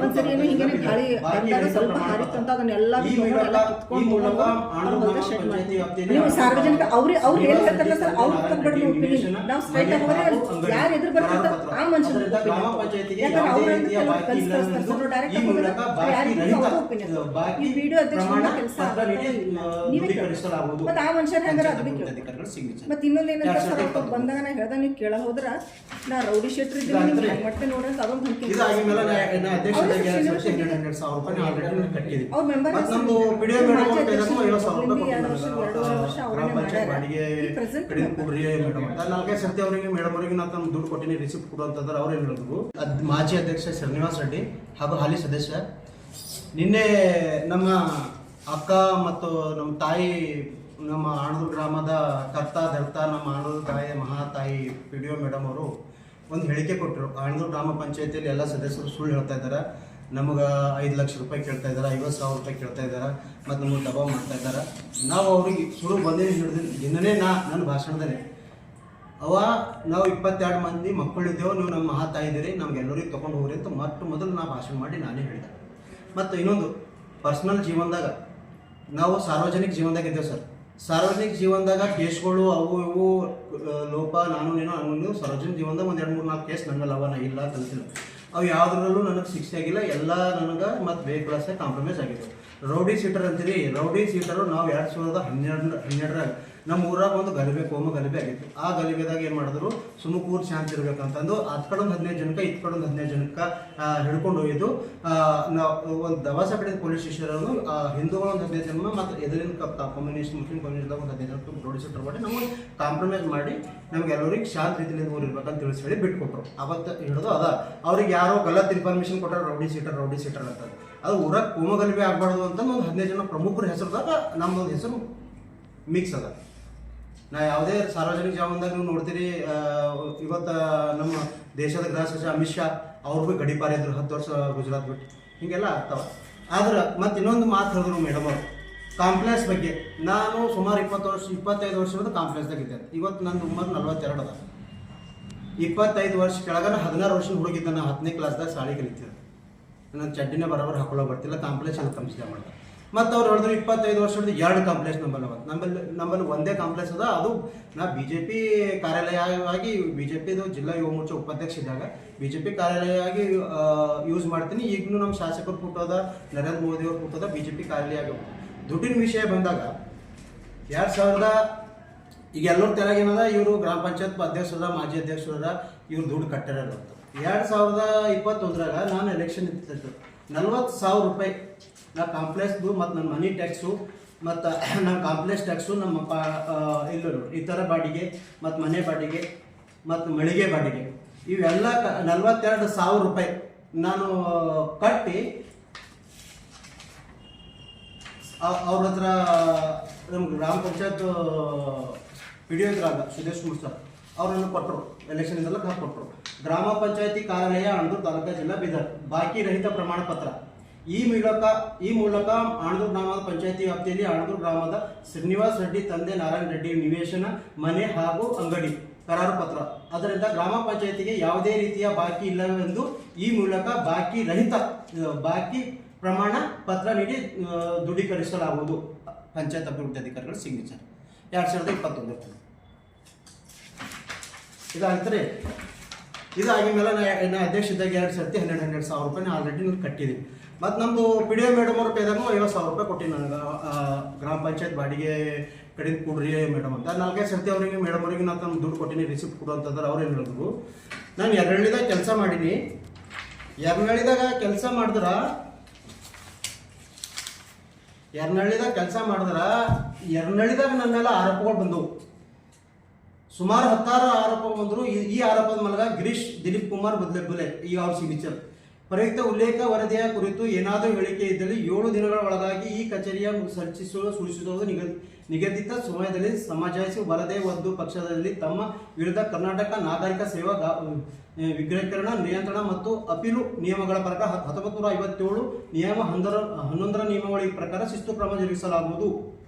ಒಂದ್ಸರಿ ಏನು ಹಿಂಗೆ ಗಾಳಿ ಬಂದಾಗ ಸ್ವಲ್ಪ ಹಾರಿತ್ತಂತ ಅದನ್ನೆಲ್ಲ ನೀವು ಸಾರ್ವಜನಿಕ ಅವ್ರು ಏನ್ ಹೇಳ್ತಾರಲ್ಲ ಸರ್, ಅವ್ರು ತಗೊಂಡು ಒಪಿನಿಯನ್ ನಾವು ಸ್ಟ್ರೈಟ್ ಆಗಿ ಯಾರು ಎದುರು ಬರ್ತಾರೆ ಆ ಮನುಷ್ಯ ಯಾಕಂದ್ರೆ ಅವ್ರು ಡೈರೆಕ್ಟ್ ಈ ವಿಡಿಯೋ ಅಧ್ಯಕ್ಷ ಕೆಲಸ ನೀವೇ ಮತ್ತೆ ಆ ಮನುಷ್ಯನ ಹೆಂಗಾರ ಅದಕ್ಕೆ ಮತ್ತೆ ಇನ್ನೊಂದು ಏನಂತ ಸರ್ ಬಂದಾಗ ನಾ ಹೇಳ್ದ ನೀವು ಕೇಳಲ್ಲ ಹೋದ್ರ ನಾ ರೌಡಿ ಶೆಟ್ರ್ ಇದ್ದೀನಿ ಮತ್ತೆ ನೋಡ್ರಿ ಅದೊಂದು ಅವ್ರ ಮೆಂಬರ್ ಸರ್ತಿ ಅವರಿಗೆ ಮೇಡಮ್ ಅವರಿಗೆ ನಾನು ದುಡ್ಡು ಕೊಟ್ಟಿನಿ ರಿಸಿಪ್ಟ್ ಕೊಡು ಅಂತಂದ್ರೆ ಅವ್ರು ಏನು ಹೇಳಿದ್ರು. ಮಾಜಿ ಅಧ್ಯಕ್ಷ ಶ್ರೀನಿವಾಸ್ ರೆಡ್ಡಿ ಹಾಗೂ ಹಾಲಿ ಸದಸ್ಯ ನಿನ್ನೆ ನಮ್ಮ ಅಕ್ಕ ಮತ್ತು ನಮ್ಮ ತಾಯಿ ನಮ್ಮ ಆಣದೂರು ಗ್ರಾಮದ ಕರ್ತ ಧರ್ತ ನಮ್ಮ ಆಣದೂರು ತಾಯಿ ಮಹಾತಾಯಿ PDO ಮೇಡಮ್ ಅವರು ಒಂದು ಹೇಳಿಕೆ ಕೊಟ್ಟರು. ಆಣದೂರು ಗ್ರಾಮ ಪಂಚಾಯತಿಯಲ್ಲಿ ಎಲ್ಲ ಸದಸ್ಯರು ಸುಳ್ಳು ಹೇಳ್ತಾ ಇದ್ದಾರೆ, ನಮಗೆ 5 ಲಕ್ಷ ರೂಪಾಯಿ ಕೇಳ್ತಾ ಇದ್ದಾರೆ, 50,000 ರೂಪಾಯಿ ಕೇಳ್ತಾ ಇದ್ದಾರೆ ಮತ್ತು ನಮಗೆ ದಬಾವ್ ಮಾಡ್ತಾ ಇದ್ದಾರೆ. ನಾವು ಅವ್ರಿಗೆ ಶುರು ಬಂದೇ ಹಿಡಿದ ದಿನನೇ ನನ್ನ ಭಾಷಣದಲ್ಲಿ ನಾವು 22 ಮಂದಿ ಮಕ್ಕಳಿದ್ದೇವೆ, ನೀವು ನಮ್ಮ ಮಹಾತಾಯಿ ಇದ್ದೀರಿ, ನಮ್ಗೆಲ್ಲರಿಗೆ ತೊಗೊಂಡು ಹೋಗ್ರಿ ಅಂತ ಮೊದಲು ನಾ ಭಾಷಣ ಮಾಡಿ ನಾನೇ ಹೇಳಿದೆ. ಮತ್ತು ಇನ್ನೊಂದು ಪರ್ಸ್ನಲ್ ಜೀವನದಾಗ ನಾವು ಸಾರ್ವಜನಿಕ ಜೀವನದಾಗ ಇದ್ದೇವೆ ಸರ್. ಸಾರ್ವಜನಿಕ ಜೀವನದಾಗ ಕೇಸ್ಗಳು ಅವು ಇವು ಲೋಪ ನಾನು ನೀನು ಸಾರ್ವಜನಿಕ ಜೀವನದಾಗ ಒಂದು 2-3-4 ಕೇಸ್ ನನ್ನ ಮೇಲೆ ಅವನ ಇಲ್ಲ ಕಲಿತಿಲ್ಲ. ಅವು ಯಾವುದ್ರಲ್ಲೂ ನನಗೆ ಶಿಕ್ಷೆ ಆಗಿಲ್ಲ, ಎಲ್ಲ ನನಗೆ ಮತ್ತು ಬೇ ಕ್ಲಾಸೇ ಕಾಂಪ್ರಮೈಸ್ ಆಗಿದೆ. ರೌಡಿ ಸೀಟರ್ ಅಂತೀರಿ, ರೌಡಿ ಸೀಟರು ನಾವು 2012 ನಮ್ಮ ಊರಾಗ ಒಂದು ಗಲಭೆ, ಕೋಮ ಗಲಭೆ ಆಗಿತ್ತು. ಆ ಗಲಭೆದಾಗ ಏನು ಮಾಡಿದ್ರು, ಸುಮಕೂರು ಶಾಂತಿ ಇರ್ಬೇಕಂತಂದು ಅತ್ ಕಡೆ ಒಂದು 15 ಜನಕ್ಕೆ, ಇತ್ ಕಡೆ ಒಂದು 15 ಜನಕ್ಕೆ ಹಿಡ್ಕೊಂಡು ಹೋಗಿದ್ದು. ನಾವು ಒಂದು ದವಾಸ ಕಡೆ ಪೊಲೀಸ್ ಸ್ಟೇಷನ್ ಹಿಂದೂಗಳು ಒಂದು 15 ಜನ ಮತ್ತು ಎದುರಿನ ಕಮ್ಯುನಿಸ್ಟ್, ಮುಸ್ಲಿಂ ಕಮ್ಯುನಿಸ್ಟ್ದಾಗ ಒಂದು 15 ಜನಕ್ಕೆ ರೌಡಿ ಸೀಟರ್ ಮಾಡಿ ನಮಗೆ ಕಾಂಪ್ರಮೈಸ್ ಮಾಡಿ ನಮ್ಗೆಲ್ಲರಿಗೆ ಶಾಂತ ರೀತಿಯಲ್ಲಿ ಊರು ಇರ್ಬೇಕಂತ ತಿಳಿಸಿ ಹೇಳಿ ಬಿಟ್ಕೊಟ್ರು. ಅವತ್ತು ಹಿಡಿದು ಅವ್ರಿಗೆ ಯಾರೋ ಗಲತ್ ಇನ್ಫಾರ್ಮೇಶನ್ ಕೊಟ್ಟರೆ ರೌಡಿ ಸೀಟರ್ ಅಂತ. ಅದು ಊರಾಗ ಕೋಮ ಗಲಭೆ ಆಗಬಾರ್ದು ಅಂತ ಒಂದು 15 ಜನ ಪ್ರಮುಖರ ಹೆಸರದಾಗ ನಮ್ಮದೊಂದು ಹೆಸರು ಮಿಕ್ಸ್ ಅದ. ನಾ ಯಾವುದೇ ಸಾರ್ವಜನಿಕ ಜೀವನದಾಗ ನೀವು ನೋಡ್ತೀರಿ, ಇವತ್ತು ನಮ್ಮ ದೇಶದ ಗೃಹ ಸಚಿವ ಅಮಿತ್ ಶಾ ಅವ್ರು ಭೀ ಗಡಿಪಾರಿದ್ರು 10 ವರ್ಷ ಗುಜರಾತ್ ಬಿಟ್ಟು, ಹೀಗೆಲ್ಲ ಆಗ್ತಾವ. ಆದ್ರೆ ಮತ್ತೆ ಇನ್ನೊಂದು ಮಾತು ಹೇಳಿದ್ರು ಮೇಡಮ್ ಅವರು ಕಾಂಪ್ಲೆಕ್ಸ್ ಬಗ್ಗೆ. ನಾನು ಸುಮಾರು 25 ವರ್ಷದ ಕಾಂಪ್ಲೆಕ್ಸ್ದಾಗ ಇದ್ದೆ. ಇವತ್ತು ನಂದು ಉಮ್ಮರ್ 42 ಅದ. 25 ವರ್ಷ ಕೆಳಗನ 16 ವರ್ಷದ ಹುಡುಗಿದ್ದ. ನಾನು 10ನೇ ಕ್ಲಾಸ್ದಾಗ ಸಾಳಿ ಕಲಿತಿದ್ದೆ. ನನ್ನ ಚಡ್ಡಿನ ಬರೋಬರ್ ಹಾಕೊಳ್ಳೋ ಬರ್ತಿಲ್ಲ, ಕಾಂಪ್ಲೆಕ್ಸ್ ಅಂತ ಕನ್ಸಿಡರ್ ಮಾಡ್ದೆ. ಮತ್ತು ಅವ್ರು ಹೇಳಿದ್ರು 25 ವರ್ಷದ 2 ಕಾಂಪ್ಲೆಕ್ಸ್ ನಮ್ಮಲ್ಲಿ ಒಂದೇ ಕಾಂಪ್ಲೆಕ್ಸ್ ಅದ. ಅದು ನಾ BJP ಕಾರ್ಯಾಲಯವಾಗಿ, BJPದು ಜಿಲ್ಲಾ ಯುವ ಮೋರ್ಚಾ ಉಪಾಧ್ಯಕ್ಷ ಇದ್ದಾಗ BJP ಕಾರ್ಯಾಲಯವಾಗಿ ಯೂಸ್ ಮಾಡ್ತೀನಿ. ಈಗಲೂ ನಮ್ಮ ಶಾಸಕರು ಕೂಟೋದ, ನರೇಂದ್ರ ಮೋದಿ ಅವ್ರು ಕೂಟೋದ BJP ಕಾರ್ಯಾಲಯ ಆಗಿ. ದುಡ್ಡಿನ ವಿಷಯ ಬಂದಾಗ 2000 ಈಗ ಎಲ್ಲರ ತೆಳಗೇನದ, ಇವರು ಗ್ರಾಮ ಪಂಚಾಯತ್ ಅಧ್ಯಕ್ಷರ, ಮಾಜಿ ಅಧ್ಯಕ್ಷರ, ಇವ್ರು ದುಡ್ಡು ಕಟ್ಟಿರೋದು ಅಂತ. 2021ರಾಗ ನಾನು ಎಲೆಕ್ಷನ್ ಇತ್ತು, 40,000 ರೂಪಾಯಿ ನಾ ಕಾಂಪ್ಲೆಕ್ಸ್ದು ಮತ್ತು ನನ್ನ ಮನಿ ಟ್ಯಾಕ್ಸು ಮತ್ತು ನನ್ನ ಕಾಂಪ್ಲೆಕ್ಸ್ ಟ್ಯಾಕ್ಸು, ನಮ್ಮ ಇತರ ಬಾಡಿಗೆ ಮತ್ತು ಮನೆ ಬಾಡಿಗೆ ಮತ್ತು ಮಳಿಗೆ ಬಾಡಿಗೆ ಇವೆಲ್ಲ 42,000 ರೂಪಾಯಿ ನಾನು ಕಟ್ಟಿ ಅವ್ರ ಹತ್ರ ನಮ್ಮ ಗ್ರಾಮ ಪಂಚಾಯತ್ PDO ಇದ್ರಾಗ ಸುದೇಶ್ ಕುಮಾರ್ ಸರ್ ಅವ್ರನ್ನು ಕೊಟ್ಟರು, ಎಲೆಕ್ಷನ್ದೆಲ್ಲ ಕೊಟ್ಟರು. ಗ್ರಾಮ ಪಂಚಾಯತಿ ಕಾರ್ಯಾಲಯ ಅಣದೂರು ತಾಲೂಕಾ ಜಿಲ್ಲಾ ಬೀದರ್ ಬಾಕಿ ರಹಿತ ಪ್ರಮಾಣ ಪತ್ರ. ಈ ಮೂಲಕ ಅಣದೂರು ಗ್ರಾಮದ ಪಂಚಾಯತಿ ವ್ಯಾಪ್ತಿಯಲ್ಲಿ ಅಣದೂರು ಗ್ರಾಮದ ಶ್ರೀನಿವಾಸ್ ರೆಡ್ಡಿ ತಂದೆ ನಾರಾಯಣ ರೆಡ್ಡಿ ನಿವೇಶನ, ಮನೆ ಹಾಗೂ ಅಂಗಡಿ ಕರಾರು ಪತ್ರ. ಅದರಿಂದ ಗ್ರಾಮ ಪಂಚಾಯತಿಗೆ ಯಾವುದೇ ರೀತಿಯ ಬಾಕಿ ಇಲ್ಲವೆಂದು ಈ ಮೂಲಕ ಬಾಕಿ ಪ್ರಮಾಣ ಪತ್ರ ನೀಡಿ ದೃಢೀಕರಿಸಲಾಗುವುದು. ಪಂಚಾಯತ್ ಅಭಿವೃದ್ಧಿ ಅಧಿಕಾರಿಗಳ ಸಿಗ್ನೇಚರ್ 2021. ಇದಾಗ್ತಾರೆ. ಇದಾಗಿ ಮೇಲೆ ನಾ ಅಧ್ಯಕ್ಷ ಇದ್ದಾಗ 2 ಸರ್ತಿ 12,000 ರೂಪಾಯಿ ಆಲ್ರೆಡಿ ನಾನು ಕಟ್ಟಿದ್ದೀನಿ. ಮತ್ತು ನಮ್ಮದು PDO ಮೇಡಮ್ ಅವ್ರ ಕೈದಾಗ 50,000 ರೂಪಾಯಿ ಕೊಟ್ಟಿನಿ ನನಗೆ, ಗ್ರಾಮ ಪಂಚಾಯತ್ ಬಾಡಿಗೆ ಕಡೆಯಿಂದ ಕೊಡ್ರಿ ಮೇಡಮ್ ಅಂತ. 4-5 ಸರ್ತಿ ಅವರಿಗೆ ಮೇಡಮ್ ಅವರಿಗೆ ನಾನು ನಮ್ಮ ದುಡ್ಡು ಕೊಟ್ಟಿನಿ, ರಿಸಿಪ್ಟ್ ಕೊಡು ಅಂತಂದ್ರೆ ಅವ್ರು ಏನು ಹೇಳಿದ್ರು, ನಾನು ಎರಡಳ್ಳಿದಾಗ ಕೆಲಸ ಮಾಡೀನಿ. ಎರಡಳ್ಳಿದಾಗ ಕೆಲಸ ಮಾಡಿದ್ರೆ ಎರಡಳ್ಳಿದಾಗ ನನ್ನ ಮೇಲೆ ಆರೋಪಗಳು ಬಂದವು. ಸುಮಾರು 16 ಆರೋಪ ಬಂದರು. ಈ ಆರೋಪದ ಮೂಲಕ ಗಿರೀಶ್ ದಿಲೀಪ್ ಕುಮಾರ್ ಬುಲೆ ಈಗ ಅವ್ರ ಸಿಗ್ನೇಚರ್. ಪ್ರಯುಕ್ತ ಉಲ್ಲೇಖ ವರದಿಯ ಕುರಿತು ಏನಾದರೂ ಹೇಳಿಕೆ ಇದ್ದಲ್ಲಿ 7 ದಿನಗಳ ಒಳಗಾಗಿ ಈ ಕಚೇರಿಯ ಸೂಚಿಸುವುದು ನಿಗದಿತ ಸಮಯದಲ್ಲಿ ಸಮಾಜಾಯಿಸಿ ಬರದೇ ಒಂದು ಪಕ್ಷದಲ್ಲಿ ತಮ್ಮ ವಿರುದ್ಧ ಕರ್ನಾಟಕ ನಾಗರಿಕ ಸೇವಾ ವಿಗ್ರಹೀಕರಣ ನಿಯಂತ್ರಣ ಮತ್ತು ಅಪೀಲು ನಿಯಮಗಳ ಪ್ರಕಾರ 1957 ನಿಯಮ 11ರ ನಿಯಮಾವಳಿ ಪ್ರಕಾರ ಶಿಸ್ತು ಕ್ರಮ ಜರುಗಿಸಲಾಗುವುದು.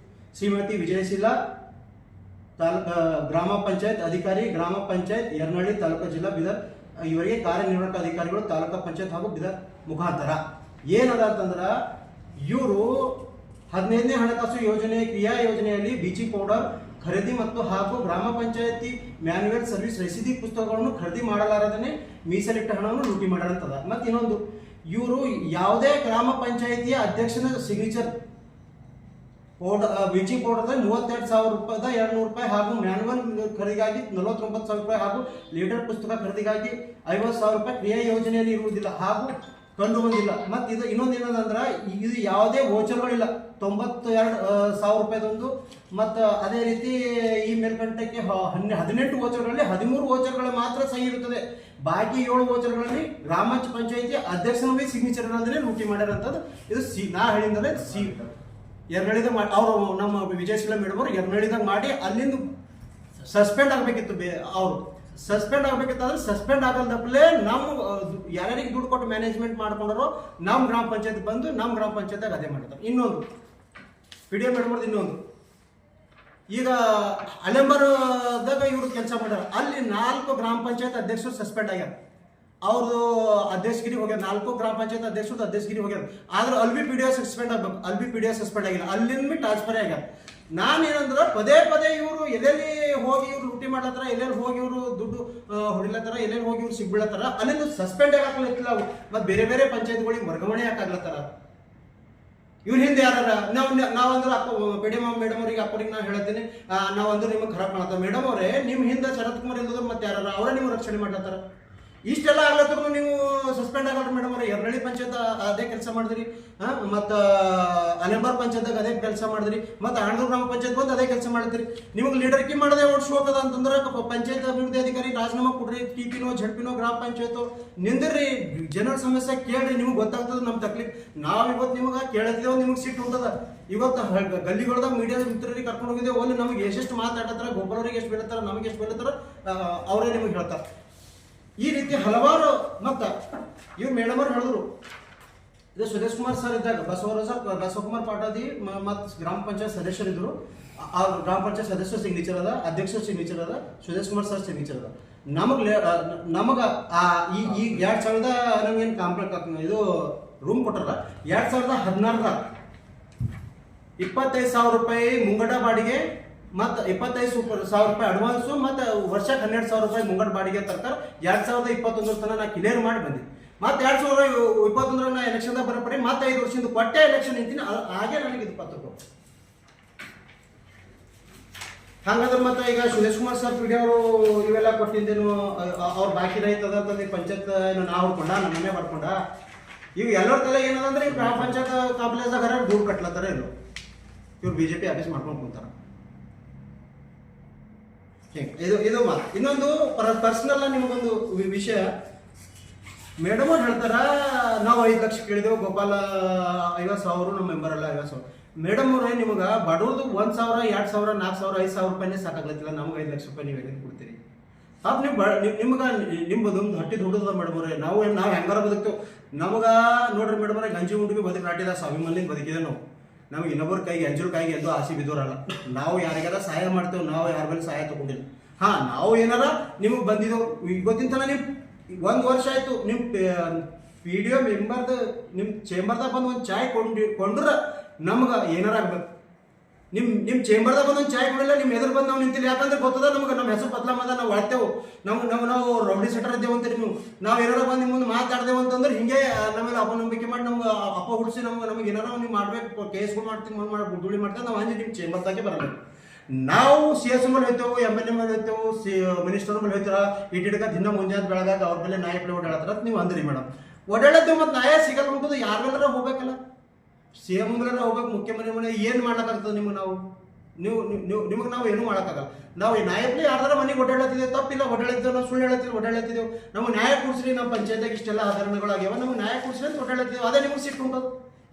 ಶ್ರೀಮತಿ ವಿಜಯಶೀಲ ಗ್ರಾಮ ಪಂಚಾಯತ್ ಅಧಿಕಾರಿ, ಗ್ರಾಮ ಪಂಚಾಯತ್ ಯರ್ನಹಳ್ಳಿ, ತಾಲೂಕು ಜಿಲ್ಲಾ ಬೀದರ್ ಇವರಿಗೆ ಕಾರ್ಯನಿರ್ವಾಹಕ ಅಧಿಕಾರಿಗಳು, ತಾಲೂಕು ಪಂಚಾಯತ್ ಹಾಗೂ ಬೀದರ್ ಮುಖಾಂತರ. ಏನದ ಅಂತಂದ್ರೆ ಇವರು 15ನೇ ಹಣಕಾಸು ಯೋಜನೆ ಕ್ರಿಯಾ ಯೋಜನೆಯಲ್ಲಿ ಬ್ಲೀಚಿಂಗ್ ಪೌಡರ್ ಖರೀದಿ ಮತ್ತು ಹಾಗೂ ಗ್ರಾಮ ಪಂಚಾಯತಿ ಮ್ಯಾನ್ಯುವಲ್ ಸರ್ವಿಸ್ ರಸೀದಿ ಪುಸ್ತಕಗಳನ್ನು ಖರೀದಿ ಮಾಡಲಾರದೇ ಮೀಸಲಿಟ್ಟ ಹಣವನ್ನು ಲೂಟಿ ಮಾಡ್ಯಾರಂತದ. ಮತ್ತು ಇನ್ನೊಂದು, ಇವರು ಯಾವುದೇ ಗ್ರಾಮ ಪಂಚಾಯತಿಯ ಅಧ್ಯಕ್ಷನ ಸಿಗ್ನೇಚರ್ ಬ್ಲೀಚಿಂಗ್ ಪೌಡರ್ದಾಗ 32,000 ರೂಪಾಯಿದ 200 ರೂಪಾಯಿ ಹಾಗೂ ಮ್ಯಾನ್ಯುವಲ್ ಖರೀದಿಗಾಗಿ 49,000 ರೂಪಾಯಿ ಹಾಗೂ ಲೀಡರ್ ಪುಸ್ತಕ ಖರೀದಿಗಾಗಿ 50,000 ರೂಪಾಯಿ ಕ್ರಿಯಾ ಯೋಜನೆಯಲ್ಲಿ ಇರುವುದಿಲ್ಲ ಹಾಗೂ ಕಂಡು ಬಂದಿಲ್ಲ. ಮತ್ತು ಇದು ಇನ್ನೊಂದು ಏನಂದ್ರೆ, ಇದು ಯಾವುದೇ ವೋಚರ್ಗಳಿಲ್ಲ. 92,000 ರೂಪಾಯಿದೊಂದು. ಮತ್ತು ಅದೇ ರೀತಿ ಈ ಮೇಲ್ಕಂಟಕ್ಕೆ 18 ವೋಚರ್ಗಳಲ್ಲಿ 13 ವೋಚರ್ಗಳ ಮಾತ್ರ ಸಹಿ ಇರುತ್ತದೆ. ಬಾಕಿ 7 ವೋಚರ್ಗಳಲ್ಲಿ ಗ್ರಾಮ ಪಂಚಾಯತಿ ಅಧ್ಯಕ್ಷನ ಸಿಗ್ನೇಚರ್ ಅಂದ್ರೆ ಲೂಟಿ ಮಾಡ್ಯಾರಂಥದ್ದು. ಇದು ನಾ ಹೇಳಿದ್ರೆ ಎರಡಳಿದಾಗ ಅವರು ನಮ್ಮ ವಿಜಯಶೀಲ ಮೇಡಮ್ ಅವರು ಎರಡಳಿದಾಗ ಮಾಡಿ ಅಲ್ಲಿಂದ ಸಸ್ಪೆಂಡ್ ಆಗಬೇಕಿತ್ತು. ಅವರು ಸಸ್ಪೆಂಡ್ ಆಗಬೇಕಿತ್ತಾದ್ರೆ ಸಸ್ಪೆಂಡ್ ಆಗಲ್ದಪ್ಪಲೇ ನಮ್ಮ ಯಾರ್ಯಾರಿಗೆ ದುಡ್ಡು ಕೊಟ್ಟು ಮ್ಯಾನೇಜ್ಮೆಂಟ್ ಮಾಡ್ಕೊಂಡ್ರು ನಮ್ಮ ಗ್ರಾಮ ಪಂಚಾಯತ್ ಬಂದು ನಮ್ಮ ಗ್ರಾಮ ಪಂಚಾಯತ್ದಾಗ ಅದೇ ಮಾಡ್ತಾರೆ. ಇನ್ನೊಂದು PDO ಮೇಡಮ್ ಅವ್ರದ್ದು ಇನ್ನೊಂದು, ಈಗ ಅಲೆಂಬರ್ದಾಗ ಇವರು ಕೆಲಸ ಮಾಡ್ಯಾರ. ಅಲ್ಲಿ 4 ಗ್ರಾಮ ಪಂಚಾಯತ್ ಅಧ್ಯಕ್ಷರು ಸಸ್ಪೆಂಡ್ ಆಗ್ಯಾರ. ಅವ್ರದ್ದು ಅಧ್ಯಕ್ಷಗಿರಿ ಹೋಗ್ಯಾರ, 4 ಗ್ರಾಮ ಪಂಚಾಯತ್ ಅಧ್ಯಕ್ಷರದ್ದು ಅಧ್ಯಕ್ಷಗಿರಿ ಹೋಗ್ಯಾರ. ಆದ್ರೆ ಅಲ್ಲಿ ಪಿ ಡಿ ಒ ಸಸ್ಪೆಂಡ್ ಆಗ್ಬೇಕು, ಅಲ್ಲಿ ಪಿ ಡಿ ಒ ಸಸ್ಪೆಂಡ್ ಆಗಿಲ್ಲ, ಅಲ್ಲಿಂದ ಟ್ರಾನ್ಸ್ಫರ್ ಆಗ್ಯಾರ. ನಾನೇನಂದ್ರೆ ಪದೇ ಇವರು ಎಲ್ಲೆಲ್ಲಿ ಹೋಗಿ ಇವ್ರು ಲೂಟಿ ಮಾಡ್ಲತ್ತಾರ, ಎಲ್ಲೆಲ್ಲಿ ಹೋಗಿ ಇವರು ದುಡ್ಡು ಹೊಡಿಲತ್ತಾರ, ಎಲ್ಲೆಲ್ಲಿ ಹೋಗಿ ಇವ್ರು ಸಿಗ್ಬಿಡತ್ತಾರ, ಅಲ್ಲಿಂದ ಸಸ್ಪೆಂಡ್ ಆಗಲಿಲ್ಲ. ಮತ್ತೆ ಬೇರೆ ಪಂಚಾಯತ್ಗಳಿಗೆ ವರ್ಗಾವಣೆ ಯಾಕಾಗ್ಲತ್ತಾರ. ಇವ್ರ ಹಿಂದೆ ಯಾರ ನಾವಂದ್ರೆ ಮೇಡಮ್ ಅವ್ರಿಗೆ ಅಪ್ಪರಿಗೆ ನಾನು ಹೇಳ್ತೀನಿ, ನಾವಂದ್ರೆ ನಿಮಗೆ ಖರಾಬ್ ಮಾಡತ್ತ. ಮೇಡಮ್ ಅವರೇ, ನಿಮ್ಮ ಹಿಂದೆ ಶರತ್ ಕುಮಾರ್ ಇಲ್ಲದ್ರು ಮತ್ತೆ ಯಾರ ಅವರೇ ನಿಮ್ಗೆ ರಕ್ಷಣೆ ಮಾಡ್ಲತ್ತಾರ. ಇಷ್ಟೆಲ್ಲ ಆಗ್ಲತ್ತರು ನೀವು ಸಸ್ಪೆಂಡ್ ಆಗಲ್ರಿ ಮೇಡಮ್ ಅವ್ರೆ. ಯರ್ನಳ್ಳಿ ಪಂಚಾಯತ್ ಅದೇ ಕೆಲಸ ಮಾಡಿದ್ರಿ, ಮತ್ತು ಅಲೆಂಬಾರ್ ಪಂಚಾಯತ್ದಾಗ ಅದೇ ಕೆಲಸ ಮಾಡಿದ್ರಿ, ಮತ್ತು ಆಂಡ್ರೂ ಗ್ರಾಮ ಪಂಚಾಯತ್ ಬಂದು ಅದೇ ಕೆಲಸ ಮಾಡ್ತೀರಿ. ನಿಮಗೆ ಲೀಡರ್ಕಿ ಮಾಡದೆ ಓಡಿಸ್ಕೋಕದ ಅಂತಂದ್ರೆ ಪಂಚಾಯತ್ ಅಭಿವೃದ್ಧಿ ಅಧಿಕಾರಿ ರಾಜೀನಾಮೆ ಕೊಡ್ರಿ, ಟಿಪಿನೋ ಝಡ್ಪಿನೋ ಗ್ರಾಮ ಪಂಚಾಯತ್ ನಿಂದಿರ್ರಿ, ಜನರ ಸಮಸ್ಯೆ ಕೇಳ್ರಿ, ನಿಮ್ಗೆ ಗೊತ್ತಾಗ್ತದ ನಮ್ಮ ತಕ್ಲೀಫ್. ನಾವು ಇವತ್ತು ನಿಮಗೆ ಕೇಳತ್ತಿದ್ದೇವೆ, ನಿಮ್ಗೆ ಸಿಟ್ಟು ಉಂಟದ. ಇವತ್ತು ಗಲ್ಲಿಗಳದಾಗ ಮೀಡಿಯಾದ ಮಿತ್ರರಿಗೆ ಕರ್ಕೊಂಡು ಹೋಗಿದ್ದೇವೆ, ಅಲ್ಲಿ ನಮಗೆ ಎಷ್ಟೆಷ್ಟು ಮಾತಾಡ್ತಾರ, ಗೋಪಾಲವ್ರಿಗೆ ಎಷ್ಟು ಬೀಳತ್ತಾರ, ನಮಗೆ ಎಷ್ಟು ಬೀಳತ್ತಾರ, ಅವರೇ ನಿಮಗೆ ಹೇಳ್ತಾರೆ. ಈ ರೀತಿ ಹಲವಾರು. ಮತ್ತು ಇವ್ರು ಮೇಡಮ್ ಅವ್ರು ಹೇಳಿದ್ರು, ಇದು ಸುರೇಶ್ ಕುಮಾರ್ ಸರ್ ಇದ್ದಾಗ ಬಸವಕುಮಾರ್ ಪಾಟಾದಿ ಮತ್ತು ಗ್ರಾಮ ಪಂಚಾಯತ್ ಸದಸ್ಯರಿದ್ದರು. ಆ ಗ್ರಾಮ ಪಂಚಾಯತ್ ಸದಸ್ಯರ ಸಿಗ್ನೇಚರ್ ಅದ, ಅಧ್ಯಕ್ಷರ ಸಿಗ್ನೇಚರ್ ಅದ, ಸುರೇಶ್ ಕುಮಾರ್ ಸರ್ ಸಿಗ್ನೇಚರ್ ಅದ. ನಮಗೆ ಈ 2000 ನಮಗೇನು ಕಾಂಪ್ಲೆಕ್ಸ್ ಇದು ರೂಮ್ ಕೊಟ್ಟಾರ. 2016 25,000 ರೂಪಾಯಿ ಮುಂಗಡ ಬಾಡಿಗೆ ಮತ್ತು 25,000 ರೂಪಾಯಿ ಅಡ್ವಾನ್ಸು ಮತ್ತು ವರ್ಷಕ್ಕೆ 12,000 ರೂಪಾಯಿ ಮುಂಗಡ ಬಾಡಿಗೆ ತರ್ತಾರೆ. 2021 ತನಕ ನಾ ಕ್ಲಿಯರ್ ಮಾಡಿ ಬಂದೆ. ಮತ್ತೆ 2021 ನಾ ಎಲೆಕ್ಷನ್ದಾಗ ಬರಪಡಿ ಮತ್ತೆ 5 ವರ್ಷದಿಂದ ಕೊಟ್ಟೆ ಎಲೆಕ್ಷನ್ ನಿಂತೀನಿ. ಹಾಗೆ ನನಗೆ ಇದು ಪತ್ರ ಕೊಟ್ಟು ಹಂಗಂದ್ರೆ ಮತ್ತೆ ಈಗ Suresh Kumar sir P D ಅವರು ಇವೆಲ್ಲ ಕೊಟ್ಟಿದ್ದೇನು ಅವ್ರ ಬಾಕಿ ರೈತದ ಅಂತಂದು ಪಂಚಾಯತ್ ಏನು ನಾವು ಹೊಡ್ಕೊಂಡ ನಮ್ಮನೆ ಮಾಡ್ಕೊಂಡ. ಇವು ಎಲ್ಲರ ತಲೆ ಏನದಂದ್ರೆ ಈ ಗ್ರಾಮ ಪಂಚಾಯತ್ ಕಾಂಪ್ಲೆಕ್ಸ್ದಾಗ ದುಡ್ಡು ಕಟ್ಲತ್ತಾರ ಇವರು. ಇವ್ರು BJP ಆಫೀಸ್ ಮಾಡ್ಕೊಂಡು ಕುಂತಾರ. ಇದು ಮಾತು. ಇನ್ನೊಂದು ಪರ್ಸನಲ್ ನಿಮಗೊಂದು ವಿಷಯ. ಮೇಡಮ್ ಅವ್ರು ಹೇಳ್ತಾರ, ನಾವು 5 ಲಕ್ಷ ಕೇಳಿದೆವು, ಗೋಪಾಲ 50,000, ನಮ್ಮ ಮೆಂಬರ್ ಎಲ್ಲ 50,000. ಮೇಡಮ್ ಅವ್ರೆ, ನಿಮಗೆ ಬಡವ್ರದ್ದು 1,000, 2,000, 4,000, 5,000 ರೂಪಾಯಿನೇ ಸಾಕಾಗ್ಲತ್ತಿಲ್ಲ, ನಮ್ಗೆ 5 ಲಕ್ಷ ರೂಪಾಯಿ ನೀವು ಎಲ್ಲಿ ಕೊಡ್ತೀರಿ? ಪಾಪ ನಿಮ್ಗೆ ನಿಮ್ಮದು ಹಟ್ಟಿದ ಹುಡುಗದ ಮೇಡಮ್ ಅವ್ರೆ. ನಾವು ಹೆಂಗಾರ ಬದುಕ್ತೇವೆ. ನಮಗೆ ನೋಡ್ರಿ ಮೇಡಮ್ ಅವ್ರೆ, ಗಂಜಿ ಉಂಡಿಗೆ ಬದುಕು ನಾಟಿದ ಸ್ವಾಭಿಮಾನಿಂದ ಬದುಕಿದೆ ನಾವು. ನಮ್ಗೆ ಇನ್ನೊಬ್ಬರ ಕೈಗೆ ಅಂಜೂರ ಕೈಗೆ ಎಂದೂ ಆಸೆ ಬಿದ್ದೋರಲ್ಲ. ನಾವು ಯಾರಿಗಾರ ಸಹಾಯ ಮಾಡ್ತೇವೆ, ನಾವು ಯಾರ ಮೇಲೆ ಸಹಾಯ ತಗೊಂಡಿಲ್ಲ. ನಾವು ಏನಾರ ನಿಮಗೆ ಬಂದಿದ್ದೆವು ಇವತ್ತಿನ ತನಕ. ನೀವು 1 ವರ್ಷ ಆಯ್ತು ನಿಮ್ಮ ಪಿ ಡಿ ಒ ಮೆಂಬರ್ದು ನಿಮ್ಮ ಚೇಂಬರ್ದಾಗ ಬಂದು ಒಂದು ಚಾಯ್ ಕೊಂಡ್ರ ನಮ್ಗೆ ಏನಾರ ಆಗ್ಬೇಕು. ನಿಮ್ಮ ಚೇಂಬರ್ದಾಗ ಬಂದು ಒಂದು ಚಾಯ್ ಕೊಡಿಲ್ಲ, ನಿಮ್ಮ ಎದುರು ಬಂದು ನಾವು ನಿಂತಿಲ್ಲ. ಯಾಕಂದ್ರೆ ಗೊತ್ತದ ನಮ್ಗೆ ನಮ್ಮ ಹೆಸರು ಬದಲಾಮದ, ನಾವು ಒಳ್ತೇವೆ, ನಾವು ರೌಡಿ ಸೆಟರ್ ಇದ್ದೇವೆ ಅಂತೀರಿ ನೀವು. ನಾವು ಏನಾರ ಬಂದು ಮುಂದೆ ಮಾತಾಡ್ದೇವು ಅಂತಂದ್ರೆ ಹಿಂಗೆ ನಮಗೆ ಅಪನಂಬಿಕೆ ಮಾಡಿ ನಮ್ಗೆ ಅಪ್ಪ ಹುಡ್ಸಿ ನಮಗೆ ಏನಾರ ನೀವು ಮಾಡ್ಬೇಕು, ಕೇಸ್ಗಳು ಮಾಡ್ತೀವಿ, ಗುಡ್ಡುಳಿ ಮಾಡ್ತಾರೆ. ನಾವು ಹಂಗೆ ನಿಮ್ಮ ಚೇಂಬರ್ದಾಗೆ ಬರಬೇಕು. ನಾವು CS ಮೇಲೆ ಹೋಯ್ತೇವೆ, MLA ಮೇಲೆ ಹೋಯ್ತೇವೆ, ಮಿನಿಸ್ಟರ್ ಮೇಲೆ ಹೋಯ್ತಾರ. ಇಟ್ಟಿಡ್ಕ ದಿನ ಮುಂಜಾನೆ ಬೆಳಗಾಗ ಅವ್ರ ಮೇಲೆ ನ್ಯಾಯ ಪಡೆ ಓಡಾಡ್ತಾರ ನೀವು ಅಂದ್ರಿ ಮೇಡಮ್. ಓಡಾಡತ್ತೇವೆ, ಮತ್ತು ನ್ಯಾಯ ಸಿಗಲ್ಲ ಅನ್ಕೋದು ಯಾರ ಮೇಲಾರ ಹೋಗ್ಬೇಕಲ್ಲ. CM ಮುಂದ್ರಾರ ಹೋಗ್ಬೇಕು, ಮುಖ್ಯಮಂತ್ರಿ ಮನೆ ಏನು ಮಾಡೋಕ್ಕಾಗ್ತದೆ ನಿಮ್ಗೆ? ನಿಮಗೆ ನಾವು ಏನೂ ಮಾಡೋಕ್ಕಾಗಲ್ಲ. ನಾವು ನ್ಯಾಯಪ್ಲಿ ಯಾರ್ದಾರ ಮನೆಗೆ ಓಡಾಡ್ತಿದ್ದೇವೆ, ತಪ್ಪಿಲ್ಲ, ಓಡಾಡ್ತಿದ್ದೇವೆ, ನಾವು ಸುಳ್ಳು ಓಡಾಡ್ತಿದ್ದೇವೆ. ನಮಗೆ ನ್ಯಾಯ ಕೊಡಿಸ್ರಿ, ನಮ್ಮ ಪಂಚಾಯತ್ಗೆ ಇಷ್ಟೆಲ್ಲ ಆಧರಣೆಗಳಾಗ್ಯಾವ, ನಮಗೆ ನ್ಯಾಯ ಕೊಡಿಸ್ರಿ ಅಂತ ಓಡಾಡ್ತಿದ್ದೇವೆ. ಅದೇ ನಿಮ್ಗೆ ಸಿಟ್ಟು ಉಂಟು.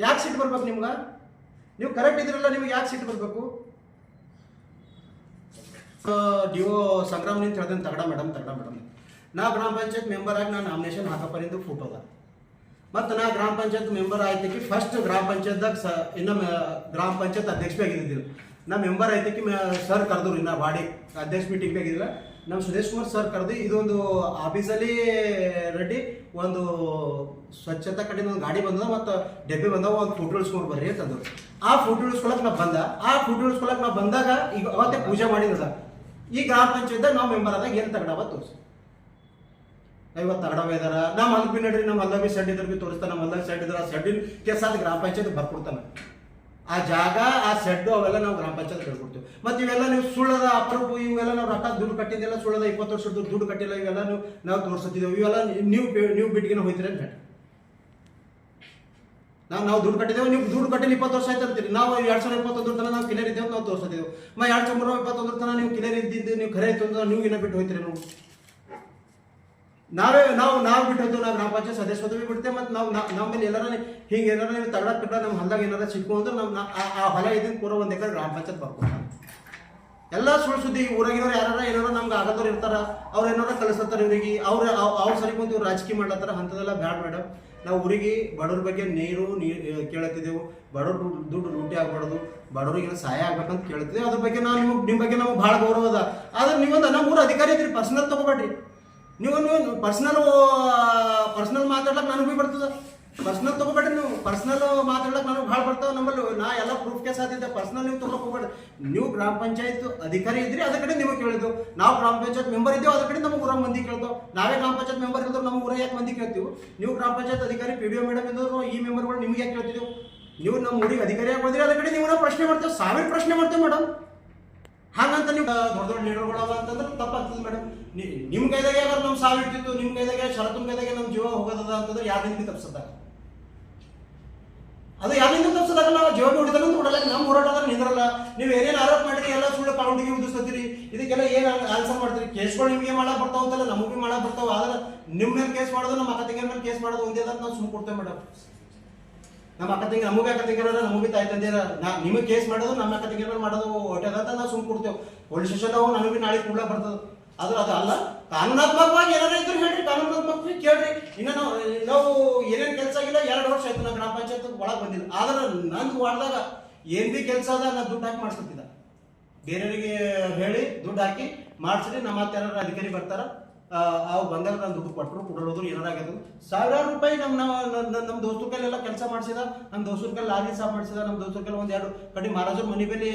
ಯಾಕೆ ಸಿಟ್ಟು ಬರ್ಬೇಕು ನಿಮ್ಗೆ? ನೀವು ಕರೆಕ್ಟ್ ಇದ್ರಲ್ಲ, ನಿಮ್ಗೆ ಯಾಕೆ ಸಿಟ್ಟು ಬರಬೇಕು? DO ಸಂಗ್ರಾಮ್ ನಿಂತ ಹೇಳ್ದೇನೆ, ತಗಡ ಮೇಡಮ್. ನಾ ಗ್ರಾಮ ಪಂಚಾಯತ್ ಮೆಂಬರ್ ಆಗಿ ನಾನು ನಾಮಿನೇಷನ್ ಹಾಕಪ್ಪರಿಂದ ಫೋಟೋ ಅದ. ಮತ್ತು ನಾ ಗ್ರಾಮ ಪಂಚಾಯತ್ ಮೆಂಬರ್ ಆಯ್ತಕ್ಕೆ ಫಸ್ಟ್ ಗ್ರಾಮ ಪಂಚಾಯತ್ದಾಗ ಇನ್ನು ಗ್ರಾಮ ಪಂಚಾಯತ್ ಅಧ್ಯಕ್ಷ ಆಗಿದ್ದಿಲ್ಲ. ನಾ ಮೆಂಬರ್ ಆಯ್ತಕ್ಕೆ ಸರ್ ಕರೆದ್ರು, ಇನ್ನು ಬಾಡಿ ಅಧ್ಯಕ್ಷ ಮೀಟಿಂಗ್ ಆಗಿಲ್ಲ. ನಮ್ಮ ಸುರೇಶ್ ಕುಮಾರ್ ಸರ್ ಕರೆದು ಇದೊಂದು ಆಫೀಸಲ್ಲಿ ರೆಡ್ಡಿ ಒಂದು ಸ್ವಚ್ಛತಾ ಕಡೆಯಿಂದ ಒಂದು ಗಾಡಿ ಬಂದದ ಮತ್ತು ಡೆಬ್ಬೆ ಬಂದವ, ಒಂದು ಫೋಟೋ ಇಳಿಸ್ಕೊಂಡು ಬರ್ರಿ ಅಂತಂದ್ರು. ಆ ಫೋಟೋ ಇಳಿಸ್ಕೊಳಕ್ಕೆ ನಾ ಬಂದಾಗ ಈಗ ಅವತ್ತೇ ಪೂಜೆ ಮಾಡಿದ. ಈ ಗ್ರಾಮ ಪಂಚಾಯತ್ದಾಗ ನಾವು ಮೆಂಬರ್ ಆದಾಗ ಏನು ತಗಡವ ತೋರಿಸಿ 50 ತಗಡವ ಇದಾರ. ನಮ್ಮ ಅಲ್ಲಿ ಬಿ ನಡ್ರಿ, ನಮ್ಮ ಅಲ್ಲ ಬಿ ಸೆಡ್ ಇದ್ರ ಬಿ ತೋರಿಸ್ತಾನೆ. ನಮ್ಮ ಅಲ್ಲ ಸೆಡ್ ಇದ್ರ ಆ ಸೆಡ್ಡಿನ ಕೆಲಸ ಅದು ಗ್ರಾಮ ಪಂಚಾಯತ್ ಬರ್ಕೊಡ್ತಾನೆ. ಆ ಜಾಗ, ಆ ಸೆಡ್ಡು ಅವೆಲ್ಲ ನಾವು ಗ್ರಾಮ ಪಂಚಾಯತ್ ಹೇಳ್ಕೊಡ್ತೀವಿ. ಮತ್ತು ಇವೆಲ್ಲ ನೀವು ಸುಳ್ಳದ ಅಪ್ರೂಪ್, ಇವೆಲ್ಲ ನಾವು ರೊಕ್ಕ ದುಡ್ಡು ಕಟ್ಟಿದ್ದೆಲ್ಲ ಸುಳ್ಳದ, 20 ವರ್ಷದ ದುಡ್ಡು ಕಟ್ಟಿಲ್ಲ, ಇವೆಲ್ಲ ನಾವು ತೋರಿಸ್ತಿದ್ದೇವೆ. ಇವೆಲ್ಲ ನೀವು ಬಿಟ್ಟಿಗೆ ಹೋಯ್ತೀರಿ ಅಂತ ಹೇಳಿ ನಾವು ದುಡ್ಡು ಕಟ್ಟಿದ್ದೇವೆ. ನೀವು ದುಡ್ಡು ಕಟ್ಟಿಲ್ಲ 20 ವರ್ಷ ಆಯ್ತು ಅಂತೀರಿ. ನಾವು 2021 ತನಕ ನಾವು ಕ್ಲಿಯರ್ ಇದ್ದೇವೆ, ನಾವು ತೋರಿಸ್ತಿದ್ದೇವೆ. 2021 ತನಕ ನೀವು ಕ್ಲಿಯರ್ ಇದ್ದಿದ್ದು, ನೀವು ಖರೆ ಇತ್ತು ಅಂದ್ರೆ ನೀವು ಇನ್ನೂ ಬಿಟ್ಟು ಹೋಯ್ತೀರಿ. ನಾವು ಬಿಟ್ಟು ಹೋಯ್ತು. ನಾವು ಗ್ರಾಮ ಪಂಚಾಯತ್ ಸದಸ್ಯತ್ವ ಬಿಡ್ತೇವೆ. ಮತ್ತು ನಮ್ಮ ಮೇಲೆ ಎಲ್ಲಾರ ಹಿಂಗೆ ಏನಾರ ನೀವು ತಗಡ ನಮ್ಮ ಹೊಲದಾಗ ಏನಾರ ಸಿಕ್ಕು ಅಂದ್ರೆ ಆ ಹೊಲ ಇದನ್ನು ಪೂರ 1 ಎಕರೆ ಗ್ರಾಮ ಪಂಚಾಯತ್ ಬರ್ಕೊಂಡು ಎಲ್ಲ ಸುಳ್ಳು ಸುದ್ದಿ. ಊರಾಗಿರೋರು ಏನಾರ ನಮ್ಗೆ ಆಗದವ್ರು ಇರ್ತಾರ, ಅವ್ರು ಏನಾರ ಕಲಿಸ್ತಾರೆ ಇವ್ರಿಗೆ. ಅವ್ರು ಸರಿ ಕುಂತು ಇವ್ರು ರಾಜಕೀಯ ಮಾಡ್ಲತ್ತಾರ. ಅಂಥದ್ದೆಲ್ಲ ಬ್ಯಾಡ ಮೇಡಮ್. ನಾವು ಊರಿಗೆ ಬಡವ್ರ ಬಗ್ಗೆ ನೀರು ಕೇಳತ್ತಿದ್ದೆವು. ಬಡವ್ರು ದುಡ್ಡು ಲೂಟಿ ಆಗ್ಬಾರ್ದು, ಬಡವ್ರಿಗೆ ಸಹಾಯ ಆಗ್ಬೇಕಂತ ಕೇಳ್ತಿದ್ದೇವೆ. ಅದ್ರ ಬಗ್ಗೆ ನಿಮ್ಮ ಬಗ್ಗೆ ನಮ್ಗೆ ಭಾಳ ಗೌರವ ಅದ. ಆದ್ರೆ ನೀವೊಂದು ನಮ್ಮ ಊರು ಅಧಿಕಾರಿ ಇದ್ರಿ, ಪರ್ಸನಲ್ ತಗೋಬೇಡ್ರಿ. ನೀವು ಪರ್ಸನಲ್ ಮಾತಾಡ್ಲಕ್ಕೆ ನನಗೆ ಭೀ ಬರ್ತದ. ಪರ್ಸನಲ್ ತಗೋಬೇಡ್ರಿ ನೀವು. ಪರ್ಸನಲ್ ಮಾತಾಡ್ಲಕ್ಕೆ ನನಗೆ ಭಾಳ ಬರ್ತಾವೆ. ನಮ್ಮಲ್ಲಿ ನಾ ಎಲ್ಲ ಪ್ರೂಫ್ಗೆ ಸಾಧ್ಯತೆ. ಪರ್ಸನಲ್ ನೀವು ತಗೊಳಕ್ ಹೋಗ್ಬೇಡ್ರಿ. ನೀವು ಗ್ರಾಮ ಪಂಚಾಯತ್ ಅಧಿಕಾರಿ ಇದ್ರಿ, ಅದ ಕಡೆ ನಿಮಗೆ ಕೇಳಿದ್ವು. ನಾವು ಗ್ರಾಮ ಪಂಚಾಯತ್ ಮೆಂಬರ್ ಇದ್ದೇವೆ, ಅದ ಕಡೆ ನಮಗೆ ಊರಾಗ ಮಂದಿ ಕೇಳ್ತಾವೆ. ನಾವೇ ಗ್ರಾಮ ಪಂಚಾಯತ್ ಮೆಂಬರ್ ಇದ್ರು ನಮ್ಮ ಊರಾಗ ಯಾಕೆ ಮಂದಿ ಕೇಳ್ತೀವಿ? ನೀವು ಗ್ರಾಮ ಪಂಚಾಯತ್ ಅಧಿಕಾರಿ PDO ಮೇಡಮ್ ಇದ್ದವರು ಈ ಮೆಂಬರ್ಗಳು ನಿಮ್ಗೆ ಯಾಕೆ ಕೇಳ್ತಿದ್ದೆವು? ನೀವು ನಮ್ಮ ಊರಿಗೆ ಅಧಿಕಾರಿಯಾಗಿ ಬಂದಿರಿ, ಅದ ಕಡೆ ನೀವು ಪ್ರಶ್ನೆ ಮಾಡ್ತೇವೆ, 1000 ಪ್ರಶ್ನೆ ಮಾಡ್ತೇವೆ ಮೇಡಮ್. ಹಾಗಂತ ನೀವು ದೊಡ್ಡ ಲೀಡರ್ಗಳವ ಅಂತಂದ್ರೆ ತಪ್ಪಾಗ್ತದೆ ಮೇಡಮ್. ನಿಮ್ಮ ಕೈದಾಗೆ ಯಾರು ನಮ್ಮ ಸಾವು ಇರ್ತಿತ್ತು, ನಿಮ್ಮ ಕೈದಾಗೆ ಶರತ್ನ ಕೈದಾಗೆ ನಮ್ಮ ಜೀವ ಹೋಗೋದದ ಅಂತಂದ್ರೆ ಯಾರಿಂದ ತಪ್ಪಿಸದ? ಅದು ಯಾರಿಂದ ತಪ್ಪಿಸದಾಗಲ್ಲ. ಜೀವ ಹೊಡಿತಾನಂತ ಕೊಡಲ್ಲ. ನಮ್ಮ ಹೋರಾಟದಲ್ಲಿ ನಿಂದ್ರಲ್ಲ. ನೀವು ಏನೇನು ಆರೋಪ ಮಾಡಿರಿ ಎಲ್ಲ ಸುಳ್ಳು ಕೌಂಟಿಗೆ ಉದಿಸ್ತೀರಿ. ಇದಕ್ಕೆಲ್ಲ ಏನು ಆನ್ಸರ್ ಮಾಡ್ತೀರಿ? ಕೇಸ್ಗಳು ನಿಮಗೆ ಮಾಡಕ್ ಬರ್ತಾವ ಅಂತಲ್ಲ, ನಮಗೆ ಮಾಡಕ್ ಬರ್ತಾವ. ಆದ್ರೆ ನಿಮ್ಮ ಮೇಲೆ ಕೇಸ್ ಮಾಡೋದು, ನಮ್ಮ ಅಕ್ಕ ತಂಗಿಯ ಮೇಲೆ ಕೇಸ್ ಮಾಡೋದು ಒಂದೇ ಅಂತ ನಾವು ಸುಮ್ಮನೆ ಕೊಡ್ತೇವೆ ಮೇಡಮ್. ನಮ್ಮ ಅಕ್ಕ ತಂಗಿ ನಮಗೆ ಅಕ್ಕ ತಂಗಿರ ನಮಗೆ ತಾಯಿ ತಂದಿರ ನಿಮಗೆ ಕೇಸ್ ಮಾಡೋದು, ನಮ್ಮ ಅಕ್ಕ ತಂಗಿರ ಮಾಡೋದು ಹೊಟ್ಟೆದಂತ ನಾವು ಸುಮ್ಮನೆ ಕೊಡ್ತೇವೆ. ಪೊಲೀಸ್ ಸ್ಟೇಷನ್ ನಾವು ನಮಗೆ ನಾಳೆ ಕೂಡ ಬರ್ತದೆ. ಆದ್ರೆ ಅದು ಅಲ್ಲ. ಕಾನೂನಾತ್ಮಕವಾಗಿ ಏನಾರ ಇದ್ರು ಹೇಳ್ರಿ, ಕಾನೂನಾತ್ಮಕವಾಗಿ ಕೇಳ್ರಿ. ಇನ್ನು ನಾವು ಏನೇನು ಕೆಲಸ ಆಗಿಲ್ಲ, 2 ವರ್ಷ ಆಯ್ತು ನಾವು ಗ್ರಾಮ ಪಂಚಾಯತ್ ಒಳಗೆ ಬಂದಿಲ್ಲ. ಆದ್ರೆ ನಂದು ವಾರ್ಡ್ದಾಗ ಏನ್ ಭೀ ಕೆಲಸ ಅದ ನಾ ದುಡ್ಡು ಹಾಕಿ ಮಾಡಿಸ್ತಿದ್ದ. ಬೇರೆಯವರಿಗೆ ಹೇಳಿ ದುಡ್ಡು ಹಾಕಿ ಮಾಡಿಸ್ರಿ. ನಮ್ಮ ಮತ್ತೆ ಯಾರು ಅಧಿಕಾರಿ ಬರ್ತಾರ, ಅವ್ರು ಬಂದಾಗ ನಾನು ದುಡ್ಡು ಕೊಟ್ಟರು ಕೊಡೋದು ಏನಾರಾಗ್ಯದು. 1000 ರೂಪಾಯಿ ನಮ್ಮ ದೋಸ್ತರ ಕೈಲೆಲ್ಲ ಕೆಲಸ ಮಾಡಿಸಿದ. ನಮ್ಮ ದೋಸ್ತರ ಕೈ ಲಾರಿ ಸಾಫ್ ಮಾಡಿಸಿದ. ನಮ್ಮ ದೋಸ್ತರ ಕೈ 1-2 ಕಡೆ ಮಹಾರಾಜರ ಮನೆ ಮೇಲೆ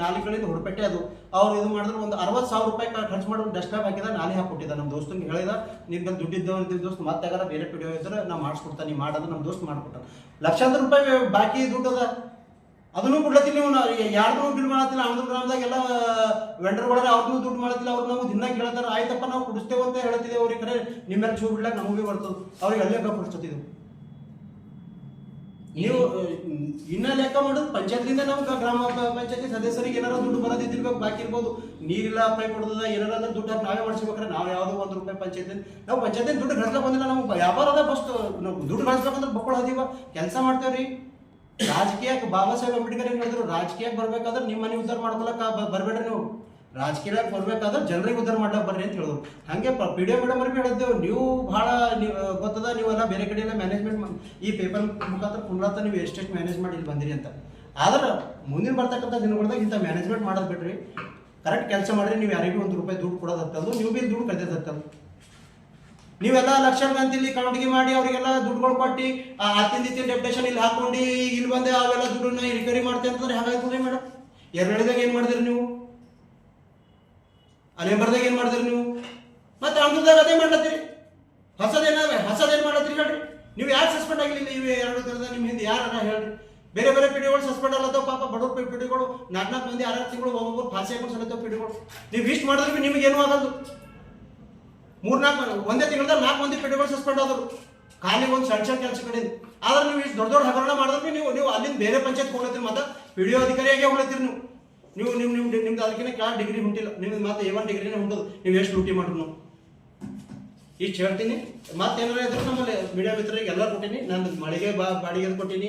ನಾಲಿಗಳಿಂದ ಹೊರಪೆಟ್ಟೆ ಅದು. ಅವ್ರು ಇದು ಮಾಡಿದ್ರೆ ಒಂದು 60,000 ರೂಪಾಯಿ ಖರ್ಚು ಮಾಡಿ ಡಸ್ಟ್ ಬ್ಯಾಗ್ ಹಾಕಿದ, ನಾಲಿ ಹಾಕೊಟ್ಟಿದ್ದ. ನಮ್ಮ ದೋಸ್ತಂಗೆ ಹೇಳಿದ, ನಿಮ್ಗೆ ದುಡ್ಡಿದ್ದವ ಅಂತ ದೋಸ್ತ್ ಮತ್ತೆ ಬೇರೆ PDO ಇದ್ರೆ ನಾ ಮಾಡಿಸ್ಕೊಡ್ತಾನೆ, ನೀ ಮಾಡೋದು. ನಮ್ಮ ದೋಸ್ತ್ ಮಾಡಿಕೊಟ್ಟ. ಲಕ್ಷಾಂತರ ರೂಪಾಯಿ ಬಾಕಿ ದುಡ್ಡು ಅದ, ಅದನ್ನು ಕೊಡ್ಲತ್ತಿಲ್ಲ. ನೀವು ಯಾರ್ದು ಬಿಲ್ ಮಾಡತ್ತಿಲ್ಲ. ಆನಂದ ಗ್ರಾಮದಾಗ ಎಲ್ಲ ವೆಂಡರ್ಗಳನ್ನ ಅವ್ರನ್ನೂ ದುಡ್ಡು ಮಾಡತ್ತಿಲ್ಲ. ಅವ್ರು ನಾವು ದಿನ ಕೇಳ್ತಾರ, ಆಯ್ತಪ್ಪ ನಾವು ಕುಡಿಸ್ತೇವೆ ಅಂತ ಹೇಳ್ತಿದ್ದೇವೆ. ಅವ್ರಿಗೆ ಕರೆ ನಿಮ್ಮ ಮೇಲೆ ಚೂ ಬಿಡ್ಲಾಕ ನಮಗೆ ಬರ್ತದೆ. ಅವ್ರಿಗೆ ಅಲ್ಲೇ ಕಪ್ಪಿಡ್ತಿದ್ದೆವು. ನೀವು ಇನ್ನ ಲೆಕ್ಕ ಮಾಡೋದು ಪಂಚಾಯತ್ಲಿಂದ ನಮ್ಗೆ ಗ್ರಾಮ ಪಂಚಾಯತಿ ಸದಸ್ಯರಿಗೆ ಏನಾರ ದುಡ್ಡು ಬರೋದಿದ್ದಿರ್ಬೇಕು, ಬಾಕಿ ಇರ್ಬೋದು. ನೀರಿಲ್ಲ, ಪೈಪ್ ಹೊಡೆದ ಏನಾರ ಅಂದ್ರೆ ದುಡ್ಡು ಹಾಕಿ ನಾವೇ ಮಾಡಿಸ್ಬೇಕಾರೆ ನಾವು ಯಾವುದೋ 1 ರೂಪಾಯಿ ಪಂಚಾಯತ್ ನಾವು ಪಂಚಾಯತ್ ದುಡ್ಡು ಗಳಿಸ್ಲಕ್ಕೆ ಬಂದಿಲ್ಲ. ನಮ್ಗೆ ವ್ಯಾಪಾರ ಅದ, ಫಸ್ಟ್ ನಾವು ದುಡ್ಡು ಗಳಿಸ್ಬೇಕಂದ್ರೆ ಬಕ್ಕಳ ಅದೀವ, ಕೆಲಸ ಮಾಡ್ತೇವ್ರಿ. ರಾಜಕೀಯಕ್ಕೆ ಬಾಬಾ ಸಾಹೇಬ್ ಅಂಬೇಡ್ಕರ್ ಏನ್ ಹೇಳಿದ್ರು, ರಾಜಕೀಯಕ್ಕೆ ಬರ್ಬೇಕಾದ್ರೆ ನಿಮ್ಮ ಮನೆ ಉದ್ಧಾರ ಮಾಡ್ಕೊಳಕ್ ಬರ್ಬೇಡ್ರಿ. ನೀವು ರಾಜಕೀಯಕ್ಕೆ ಬರ್ಬೇಕಾದ್ರೆ ಜನರಿಗೆ ಉದ್ಧಾರ ಮಾಡ್ಲಕ್ ಬರ್ರಿ ಅಂತ ಹೇಳಿದ್ರು. ಹಂಗೆ PDO ಮೇಡಮ್ ಅವ್ರಿಗೆ ಹೇಳಿದ್ದೆವು, ನೀವು ಬಹಳ ಗೊತ್ತದ, ನೀವೆಲ್ಲ ಬೇರೆ ಕಡೆ ಎಲ್ಲ ಮ್ಯಾನೇಜ್ಮೆಂಟ್ ಈ ಪೇಪರ್ ಮುಖಾಂತರ ಕುಂಡ್ಲಾತ ನೀವು ಎಷ್ಟೆಷ್ಟು ಮ್ಯಾನೇಜ್ ಮಾಡಿ ಇಲ್ಲಿ ಬಂದಿರಿ ಅಂತ. ಆದ್ರೆ ಮುಂದಿನ ಬರ್ತಕ್ಕಂಥ ದಿನಗಳದಾಗ ಇಂಥ ಮ್ಯಾನೇಜ್ಮೆಂಟ್ ಮಾಡೋದು ಬಿಡ್ರಿ. ಕರೆಕ್ಟ್ ಕೆಲಸ ಮಾಡ್ರಿ. ನೀವು ಯಾರಿಗೂ 1 ರೂಪಾಯಿ ದುಡ್ಡು ಕೊಡೋದು ಹತ್ತದು, ನೀವು ಬಿ ದುಡ್ಡು ಕಳೆದತ್ತದು. ನೀವೆಲ್ಲ ಲಕ್ಷಾಂತರ ಇಲ್ಲಿ ಕೌಂಟಿಗೆ ಮಾಡಿ ಅವರಿಗೆಲ್ಲ ದುಡ್ಡುಗಳು ಕೊಟ್ಟು ಆತಿಂದ ಡೆಪ್ಟೇಷನ್ ಇಲ್ಲಿ ಹಾಕೊಂಡು ಇಲ್ಲಿ ಬಂದೆ ಅವೆಲ್ಲ ದುಡ್ಡನ್ನ ರಿಕವರಿ ಮಾಡ್ತೇವೆ ಅಂತಂದ್ರೆ ಹಾಗಾಗ್ತದೆ ಮೇಡಮ್. ಎರಡನೇದಾಗ ಏನು ಮಾಡಿದ್ರಿ ನೀವು? ಅಲೆಂಬರ್ದಾಗ ಏನು ಮಾಡಿದ್ರಿ ನೀವು? ಮತ್ತೆ ಅಂಗದಾಗ ಅದೇ ಮಾಡ್ಲತ್ತೀರಿ. ಹೊಸದೇನು ಮಾಡ್ಲತ್ತೀರಿ ಹೇಳ್ರಿ. ನೀವು ಯಾರು ಸಸ್ಪೆಂಡ್ ಆಗಿಲ್ಲ? ಇವು 2 ದಿನದ ನಿಮ್ಮ ಹಿಂದೆ ಯಾರ ಹೇಳ್ರಿ. ಬೇರೆ PDOಗಳು ಸಸ್ಪೆಂಡ್ ಅಲ್ಲತ್ತವ. ಪಾಪ ಬಡವ್ರ PDOಗಳು 4 ಮಂದಿ 6 ತಿಂಗಳು ಒಬ್ಬೊಬ್ಬರು ಫಾಸಿ ಹಾಕೊಂಡು ಸಲತ್ತವ PDOಗಳು. ನೀವು ಇಷ್ಟು ಮಾಡಿದ್ರೆ ನಿಮಗೆ ಏನೂ ಆಗಲ್ಲ. 3-4 ಒಂದೇ ತಿಂಗಳದಾಗ 4 ಮಂದಿ PDOಗಳು ಸಸ್ಪೆಂಡ್ ಆದರು, ಖಾಲಿ ಒಂದು ಸಣ್ಣ ಕೆಲಸ ಕಡೆಯಿಂದ. ಆದ್ರೆ ನೀವು ಇಷ್ಟು ದೊಡ್ಡ ಹಗರಣ ಮಾಡಿದ್ರೆ ನೀವು ಅಲ್ಲಿಂದ ಬೇರೆ ಪಂಚಾಯತ್ ಹೋಗ್ಲತ್ತೀರಿ. ಮತ್ತೆ PDO ಅಧಿಕಾರಿಯಾಗಿ ಹೋಗ್ಲತ್ತೀರಿ. ನಿಮ್ದು ಅದಕ್ಕಿಂತ ಕ್ಲಾಸ್ ಡಿಗ್ರಿ ಹೊಂಟಿಲ್ಲ. ನಿಮ್ದು ಮತ್ತೆ A1 ಡಿಗ್ರಿನೇ ಹೊಂಟದು. ನೀವು ಎಷ್ಟು ಲೂಟಿ ಮಾಡ್ರು ಇಷ್ಟು ಹೇಳ್ತೀನಿ. ಮತ್ತೇನಾರ ಇದ್ರು ನಮ್ಮಲ್ಲಿ ಮೀಡಿಯಾ ಮಿತ್ರರಿಗೆ ಎಲ್ಲ ಕೊಟ್ಟೀನಿ. ನಾನು ಮಳಿಗೆ ಬಾಡಿಗೆ ಕೊಟ್ಟೀನಿ.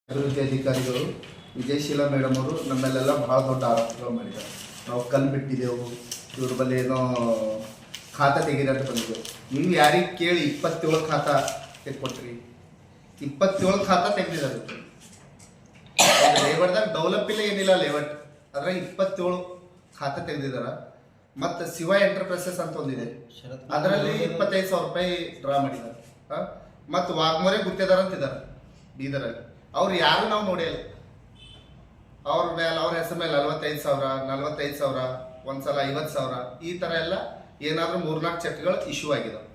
ಅಭಿವೃದ್ಧಿ ಅಧಿಕಾರಿಗಳು ವಿಜಯಶೀಲಾ ಮೇಡಮ್ ಅವರು ನಮ್ಮಲ್ಲೆಲ್ಲ ಬಹಳ ದೊಡ್ಡ ಆರೋಪಗಳು ಮಾಡಿದ್ದಾರೆ. ನಾವು ಕಲ್ಲು ಬಿಟ್ಟಿದ್ದೆವು, ಇವ್ರ ಬಳಿ ಏನೋ ಖಾತಾ ತೆಗೀರಿ ಅಂತ ಬಂದಿದ್ದೆವು. ನೀವು ಯಾರಿಗೆ ಕೇಳಿ 27 ಖಾತಾ ತೆಗೆದುಕೊಟ್ರಿ. 27 ಖಾತಾ ತೆಗೆದಿದ್ದಾರೆ. ಲೇವಟ್ದಾಗ ಡೆವಲಪ್ ಇಲ್ಲ, ಏನಿಲ್ಲ ಲೇವಟ್, ಅದ್ರಾಗ 27 ಖಾತಾ ತೆಗೆದಿದ್ದಾರ. ಮತ್ತು ಶಿವ ಎಂಟರ್ಪ್ರೈಸಸ್ ಅಂತ ಒಂದಿದೆ, ಅದರಲ್ಲಿ 25,000 ರೂಪಾಯಿ ಡ್ರಾ ಮಾಡಿದ್ದಾರೆ. ಮತ್ತು ವಾಗ್ಮೋರೆ ಗುತ್ತೇದಾರ ಅಂತಿದ್ದಾರೆ ಬೀದರಲ್ಲಿ. ಅವ್ರು ಯಾರು ನಾವು ನೋಡಿಲ್ಲ. ಅವ್ರ ಹೆಸರು ಮೇಲೆ 45,000 ಒಂದ್ಸಲ 50,000 ಈ ಥರ ಎಲ್ಲ ಏನಾದರೂ 3-4 ಚೆಕ್ಗಳು ಇಶ್ಯೂ ಆಗಿದಾವೆ.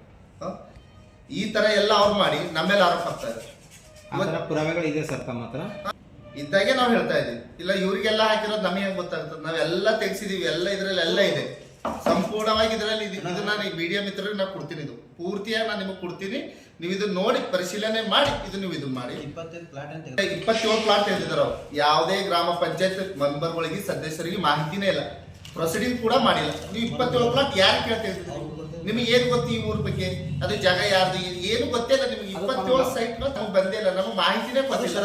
ಈ ಥರ ಎಲ್ಲ ಅವ್ರು ಮಾಡಿ ನಮ್ಮೇಲೆ ಆರೋಪ ಹಾಕ್ತಾ ಇದ್ದಾರೆ. ಪುರಾವೆಗಳು ಇದೆ ಸರ್ ತಮ್ಮ ಹತ್ರ ಇದ್ದಾಗೆ ನಾವು ಹೇಳ್ತಾ ಇದ್ದೀವಿ. ಇಲ್ಲ ಇವರಿಗೆಲ್ಲ ಹಾಕಿರೋದು ನಮಗೆ ಹೆಂಗೆ ಗೊತ್ತಾಗ್ತದೆ? ನಾವೆಲ್ಲ ತೆಗ್ಸಿದೀವಿ, ಎಲ್ಲ ಇದರಲ್ಲಿ ಎಲ್ಲ ಇದೆ ಸಂಪೂರ್ಣವಾಗಿ. ಇದರಲ್ಲಿ ಇದನ್ನ ಮೀಡಿಯಾ ಮಿತ್ರರಿಗೆ ನಾವು ಕೊಡ್ತೀನಿ. ಇದು ಪೂರ್ತಿಯಾಗಿ ನಾನು ನಿಮಗೆ ಕೊಡ್ತೀನಿ. ನೀವು ಇದನ್ನ ನೋಡಿ ಪರಿಶೀಲನೆ ಮಾಡಿ ನೀವು ಇದನ್ನ ಮಾಡಿ. 27 ಪ್ಲಾಟ್ ತೆಗೆದಿದ್ದಾರೆ ಅವ್ರು. ಯಾವುದೇ ಗ್ರಾಮ ಪಂಚಾಯತ್ ಮೆಂಬರ್ಗಳಿಗೆ ಸದಸ್ಯರಿಗೆ ಮಾಹಿತಿನೇ ಇಲ್ಲ, ಪ್ರೊಸೀಡಿಂಗ್ ಕೂಡ ಮಾಡಿಲ್ಲ. ನೀವು 27 ಪ್ಲಾಟ್ ಯಾರು ಕೇಳ್ತಾ ನಿಮಗೆ ಏನು ಗೊತ್ತು ಈ ಊರ ಬಗ್ಗೆ? ಅದು ಜಾಗ ಯಾರ್ದು ಏನು ಗೊತ್ತಿಲ್ಲ ನಿಮಗೆ. 27 ಸೈಟ್ ನಮ್ಗೆ ಬಂದೇ ಇಲ್ಲ, ನಮಗೆ ಮಾಹಿತಿನೇ ಕೊಟ್ಟಿಲ್ಲ.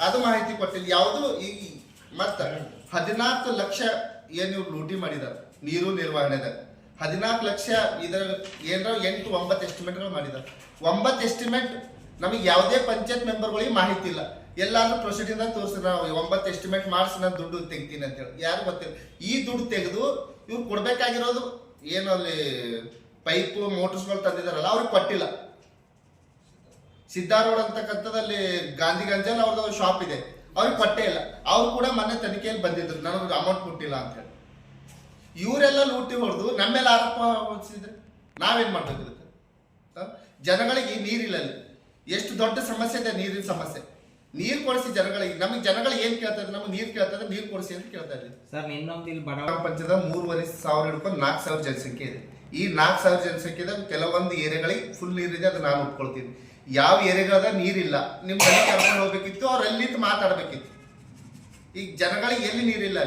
ಅದು ಮಾಹಿತಿ ಕೊಟ್ಟಿಲ್ಲ ಯಾವುದು. ಈ ಮತ್ತ 14 ಲಕ್ಷ ಏನು ಇವ್ರು ಲೂಟಿ ಮಾಡಿದ್ದಾರೆ ನೀರು ನಿರ್ವಹಣೆದ. 14 ಲಕ್ಷ ಇದರ ಏನಾರ 8-9 ಎಸ್ಟಿಮೇಟ್ಗಳು ಮಾಡಿದ್ದಾರೆ. 9 ಎಸ್ಟಿಮೇಟ್ ನಮಗೆ ಯಾವುದೇ ಪಂಚಾಯತ್ ಮೆಂಬರ್ಗಳಿಗೆ ಮಾಹಿತಿ ಇಲ್ಲ. ಎಲ್ಲಾದ್ರೂ ಪ್ರೊಸೀಡಿಂಗ್ ತೋರಿಸಿ ನಾವು 9 ಎಸ್ಟಿಮೇಟ್ ಮಾಡಿಸಿ ನಾನು ದುಡ್ಡು ತೆಗ್ತೀನಿ ಅಂತೇಳಿ ಯಾರು ಗೊತ್ತಿಲ್ಲ. ಈ ದುಡ್ಡು ತೆಗೆದು ಇವ್ರು ಕೊಡ್ಬೇಕಾಗಿರೋದು ಏನು ಅಲ್ಲಿ ಪೈಪು ಮೋಟರ್ಸ್ಗಳು ತಂದಿದಾರಲ್ಲ ಅವ್ರಿಗೆ ಕೊಟ್ಟಿಲ್ಲ. ಸಿದ್ದಾರೋಡ್ ಅಂತಕ್ಕಂಥದ್ದಲ್ಲಿ ಗಾಂಧಿಗಂಜಲ್ಲಿ ಅವ್ರದ್ದು ಶಾಪ್ ಇದೆ, ಅವ್ರಿಗೆ ಕೊಟ್ಟೇ ಇಲ್ಲ. ಅವ್ರು ಕೂಡ ಮೊನ್ನೆ ತನಿಖೆಯಲ್ಲಿ ಬಂದಿದ್ರು ನನಗೆ ಅಮೌಂಟ್ ಕೊಟ್ಟಿಲ್ಲ ಅಂತ ಹೇಳಿ. ಇವರೆಲ್ಲ ಲೂಟಿ ಹೊಡೆದು ನಮ್ಮ ಮೇಲೆ ಆರೋಪ ಹೊರಿಸಿದ್ರೆ ನಾವೇನ್ ಮಾಡ್ಬೇಕು ಇದಕ್ಕೆ? ಜನಗಳಿಗೆ ನೀರಿಲ್ಲ ಅಲ್ಲಿ. ಎಷ್ಟು ದೊಡ್ಡ ಸಮಸ್ಯೆ ಇದೆ ನೀರಿನ ಸಮಸ್ಯೆ. ನೀರು ಕೊಡಿಸಿ ಜನಗಳಿಗೆ. ನಮಗೆ ಜನಗಳು ಏನ್ ಕೇಳ್ತಾ ಇದ್ದಾರೆ? ನಮಗೆ ನೀರು ಕೇಳ್ತಾ ಇದ್ದಾರೆ, ನೀರು ಕೊಡಿಸಿ ಅಂತ ಕೇಳ್ತಾ ಇದ್ದೀವಿ ಸರ್. ಇನ್ನೊಂದು ಇಲ್ಲಿ ಗ್ರಾಮ ಪಂಚಾಯತ್ 3,500 ಹಿಡ್ಕೊಂಡು 4,000 ಜನಸಂಖ್ಯೆ ಇದೆ. ಈ 4,000 ಜನಸಂಖ್ಯೆ ಕೆಲವೊಂದು ಏರಿಯಾಗಳಿಗೆ ಫುಲ್ ನೀರಿದೆ, ಅದು ನಾನು ಒಪ್ಕೊಳ್ತೀನಿ. ಯಾವ ಏರಿಯಾದ ನೀರಿಲ್ಲ ನಿಮ್ ಮನೆ ಕರ್ಕೊಂಡು ಹೋಗ್ಬೇಕಿತ್ತು, ಅವ್ರು ಎಲ್ಲಿಂದ ಮಾತಾಡ್ಬೇಕಿತ್ತು. ಈಗ ಜನಗಳಿಗೆ ಎಲ್ಲಿ ನೀರಿಲ್ಲ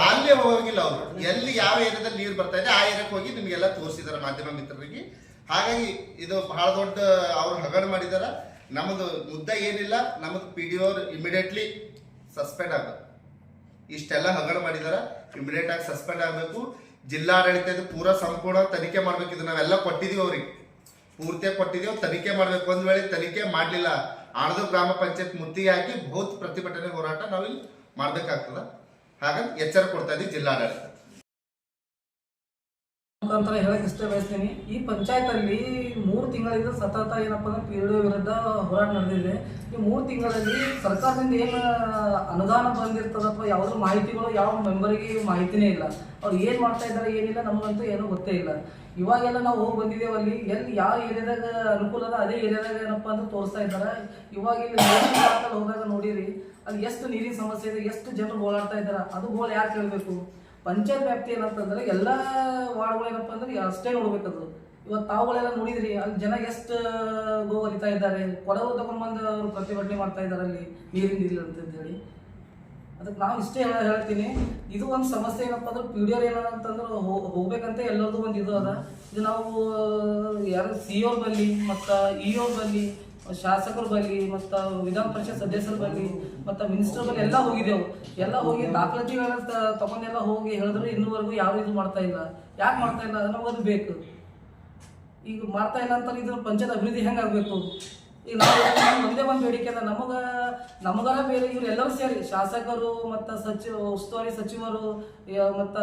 ಅಲ್ಲೇ ಹೋಗಿಲ್ಲ. ಅವರು ಎಲ್ಲಿ ಯಾವ ಏರಿಯಾದಲ್ಲಿ ನೀರು ಬರ್ತಾ ಇದೆ ಆ ಏರಿಯಾಕ್ಕೆ ಹೋಗಿ ನಿಮ್ಗೆಲ್ಲ ತೋರಿಸಿದಾರೆ ಮಾಧ್ಯಮ ಮಿತ್ರರಿಗೆ. ಹಾಗಾಗಿ ಇದು ಬಹಳ ದೊಡ್ಡ ಅವ್ರು ಹಗರಣ ಮಾಡಿದಾರ. ನಮ್ಮದು ಮುದ್ದೆ ಏನಿಲ್ಲ, ನಮ್ಮದು PDO ಇಮಿಡಿಯೇಟ್ಲಿ ಸಸ್ಪೆಂಡ್ ಆಗಬೇಕು. ಇಷ್ಟೆಲ್ಲ ಹಗರಣ ಮಾಡಿದಾರ, ಇಮಿಡಿಯೇಟ್ ಆಗಿ ಸಸ್ಪೆಂಡ್ ಆಗಬೇಕು. ಜಿಲ್ಲಾಡಳಿತ ಪೂರಾ ಸಂಪೂರ್ಣ ತನಿಖೆ ಮಾಡ್ಬೇಕು. ಇದು ನಾವೆಲ್ಲ ಕೊಟ್ಟಿದೀವಿ, ಅವ್ರಿಗೆ ಪೂರ್ತಿಯಾಗಿ ಕೊಟ್ಟಿದೀವಿ, ತನಿಖೆ ಮಾಡ್ಬೇಕು. ಒಂದ್ ವೇಳೆ ತನಿಖೆ ಮಾಡ್ಲಿಲ್ಲ, ಆಣದೂರು ಗ್ರಾಮ ಪಂಚಾಯತ್ ಮುತ್ತಿಗೆ ಹಾಕಿ ಬೃಹತ್ ಪ್ರತಿಭಟನೆ ಹೋರಾಟ ನಾವಿಲ್ಲಿ ಮಾಡ್ಬೇಕಾಗ್ತದ. ಹಾಗಾಗಿ ಎಚ್ಚರ ಕೊಡ್ತಾ ಇದ್ದೀವಿ ಜಿಲ್ಲಾಡಳಿತ ಮುಖಾಂತರ ಹೇಳಕ್ ಇಷ್ಟ ಬಯಸ್ತೀನಿ. ಈ ಪಂಚಾಯತ್ ಅಲ್ಲಿ 3 ತಿಂಗಳಿಂದ ಸತತ ಏನಪ್ಪಾ ಅಂದ್ರೆ PDO ವಿರುದ್ಧ ಹೋರಾಟ ನಡೆದಿದೆ. ಈ 3 ತಿಂಗಳಲ್ಲಿ ಸರ್ಕಾರದಿಂದ ಏನು ಅನುದಾನ ಬಂದಿರ್ತದ ಅಥವಾ ಯಾವ್ದ್ರ ಮಾಹಿತಿಗಳು ಯಾವ ಮೆಂಬರ್ಗೆ ಮಾಹಿತಿನೇ ಇಲ್ಲ. ಅವ್ರು ಏನ್ ಮಾಡ್ತಾ ಇದ್ದಾರೆ ಏನಿಲ್ಲ ನಮಗಂತೂ ಏನೂ ಗೊತ್ತೇ ಇಲ್ಲ. ಇವಾಗೆಲ್ಲ ನಾವು ಹೋಗಿ ಬಂದಿದ್ದೇವೆ, ಅಲ್ಲಿ ಎಲ್ಲಿ ಯಾವ ಏರಿಯಾದಾಗ ಅನುಕೂಲ ಅದ ಅದೇ ಏರಿಯಾದಾಗ ಏನಪ್ಪಾ ಅಂದ್ರೆ ತೋರಿಸ್ತಾ ಇದ್ದಾರೆ. ಇವಾಗ ಇಲ್ಲಿ ಹೋದಾಗ ನೋಡಿರಿ, ಅಲ್ಲಿ ಎಷ್ಟು ನೀರಿನ ಸಮಸ್ಯೆ ಇದೆ, ಎಷ್ಟು ಜನರು ಓಡಾಡ್ತಾ ಇದ್ದಾರೆ. ಅದು ಗೋಳು ಯಾರು ಕೇಳಬೇಕು? ಪಂಚಾಯತ್ ವ್ಯಾಪ್ತಿ ಏನಂತಂದ್ರೆ ಎಲ್ಲ ವಾರ್ಡ್ಗಳು ಏನಪ್ಪ ಅಂದ್ರೆ ಅಷ್ಟೇ ನೋಡ್ಬೇಕದು. ಇವತ್ತು ತಾವುಗಳೆಲ್ಲ ನೋಡಿದ್ರಿ, ಅಲ್ಲಿ ಜನ ಎಷ್ಟು ಗೋ ಹೊಲಿತಾ ಇದ್ದಾರೆ, ಕೊಡವು ತಗೊಂಡ್ ಬಂದು ಅವರು ಪ್ರತಿಭಟನೆ ಮಾಡ್ತಾ ಇದ್ದಾರೆ ಅಲ್ಲಿ ನೀರಿನ ಇಲ್ಲ ಅಂತ ಹೇಳಿ. ಅದಕ್ಕೆ ನಾವು ಇಷ್ಟೇ ಹೇಳ್ತೀನಿ, ಇದು ಒಂದು ಸಮಸ್ಯೆ ಏನಪ್ಪ ಅಂದ್ರೆ PDO ಏನಂತಂದ್ರೆ ಹೋಗ್ಬೇಕಂತ ಎಲ್ಲರದು ಒಂದು ಇದು ಅದ. ಇದು ನಾವು ಯಾರು CO ಬಲ್ಲಿ ಮತ್ತು EO ಬಲ್ಲಿ, ಶಾಸಕರ ಬಲ್ಲಿ ಮತ್ತು ವಿಧಾನ ಪರಿಷತ್ ಸದಸ್ಯರ ಬಲ್ಲಿ ಮತ್ತು ಮಿನಿಸ್ಟರ್ ಬಲ್ಲಿ ಎಲ್ಲ ಹೋಗಿದ್ದೆವು. ಎಲ್ಲ ಹೋಗಿ ದಾಖಲಾತಿಗಳ ತಗೊಂಡೆಲ್ಲ ಹೋಗಿ ಹೇಳಿದ್ರು ಇನ್ನೂವರೆಗೂ ಯಾರು ಇದು ಮಾಡ್ತಾ ಇಲ್ಲ. ಯಾಕೆ ಮಾಡ್ತಾ ಇಲ್ಲ? ನಮಗದು ಬೇಕು. ಈಗ ಮಾಡ್ತಾ ಇಲ್ಲ ಅಂತ ಇದ್ರ ಪಂಚಾಯತ್ ಅಭಿವೃದ್ಧಿ ಹೆಂಗೆ ಆಗಬೇಕು? ಈಗ ನಾವು ಒಂದೇ ಒಂದು ಬೇಡಿಕೆ ಅದ, ನಮಗರ ಬೇರೆ ಇವರೆಲ್ಲರೂ ಸೇರಿ ಶಾಸಕರು ಮತ್ತು ಉಸ್ತುವಾರಿ ಸಚಿವರು ಮತ್ತು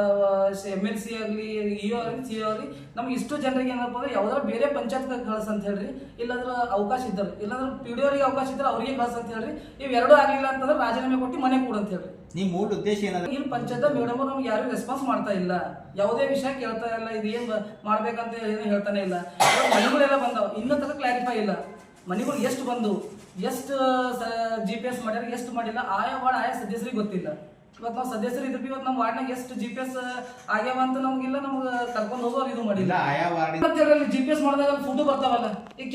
MLC ಆಗಲಿ EO ಆಗಲಿ CO ಆಗಲಿ ನಮ್ಗೆ ಇಷ್ಟು ಜನರಿಗೆ ಏನಪ್ಪ ಅಂದ್ರೆ ಯಾವ್ದಾರ ಬೇರೆ ಪಂಚಾಯತ್ ಕಳ್ಸ ಅಂತ ಹೇಳ್ರಿ, ಇಲ್ಲಾಂದ್ರೆ ಅವಕಾಶ ಇದ್ದಾರೆ, ಇಲ್ಲಾಂದ್ರೆ PDO ಅವಕಾಶ ಇದ್ರೆ ಅವ್ರಿಗೆ ಕಳ್ಸ ಅಂತ ಹೇಳ್ರಿ. ಇವೆರಡೂ ಆಗಲಿಲ್ಲ ಅಂತಂದ್ರೆ ರಾಜೀನಾಮೆ ಕೊಟ್ಟು ಮನೆ ಕೂಡ ಅಂತ ಹೇಳ್ರಿ. ನಿಮ್ಮ ಮೂಲ ಉದ್ದೇಶ ಏನಾದ್ರು? ಇಲ್ಲಿ ಪಂಚಾಯತ್ ಮೇಡಮ್ ನಮ್ಗೆ ಯಾರು ರೆಸ್ಪಾನ್ಸ್ ಮಾಡ್ತಾ ಇಲ್ಲ, ಯಾವುದೇ ವಿಷಯ ಕೇಳ್ತಾ ಇಲ್ಲ, ಇದು ಏನ್ ಮಾಡ್ಬೇಕಂತ ಏನು ಹೇಳ್ತಾನೆ ಇಲ್ಲ. ಮನೆಗಳೆಲ್ಲ ಬಂದಾವ, ಇನ್ನೂ ತನಕ ಕ್ಲಾರಿಫೈ ಇಲ್ಲ. ಮನೆಗಳು ಎಷ್ಟು ಬಂದು ಎಷ್ಟು GPS ಮಾಡ್ಯಾರ, ಎಷ್ಟು ಮಾಡಿಲ್ಲ, ಆಯಾ ವಾರ್ಡ್ ಆಯಾ ಸದಸ್ಯರಿಗೆ ಗೊತ್ತಿಲ್ಲ. ಇವತ್ತು ನಾವು ಸದಸ್ಯರು ಇದ್ರಿ, ಇವತ್ತು ನಮ್ಮ ವಾರ್ಡ್ನಾಗ ಎಷ್ಟು GPS ಆಗ್ಯಾವ ಅಂತ ನಮ್ಗಿಲ್ಲ, ನಮ್ಗೆ ಕರ್ಕೊಂಡು ಹೋಗೋರು ಇದು ಮಾಡಿಲ್ಲ. ಆಯಾ ವಾರ್ಡ್ GPS ಮಾಡಿದಾಗ ಫೋಟೋ ಬರ್ತಾವಲ್ಲ, ಈಗ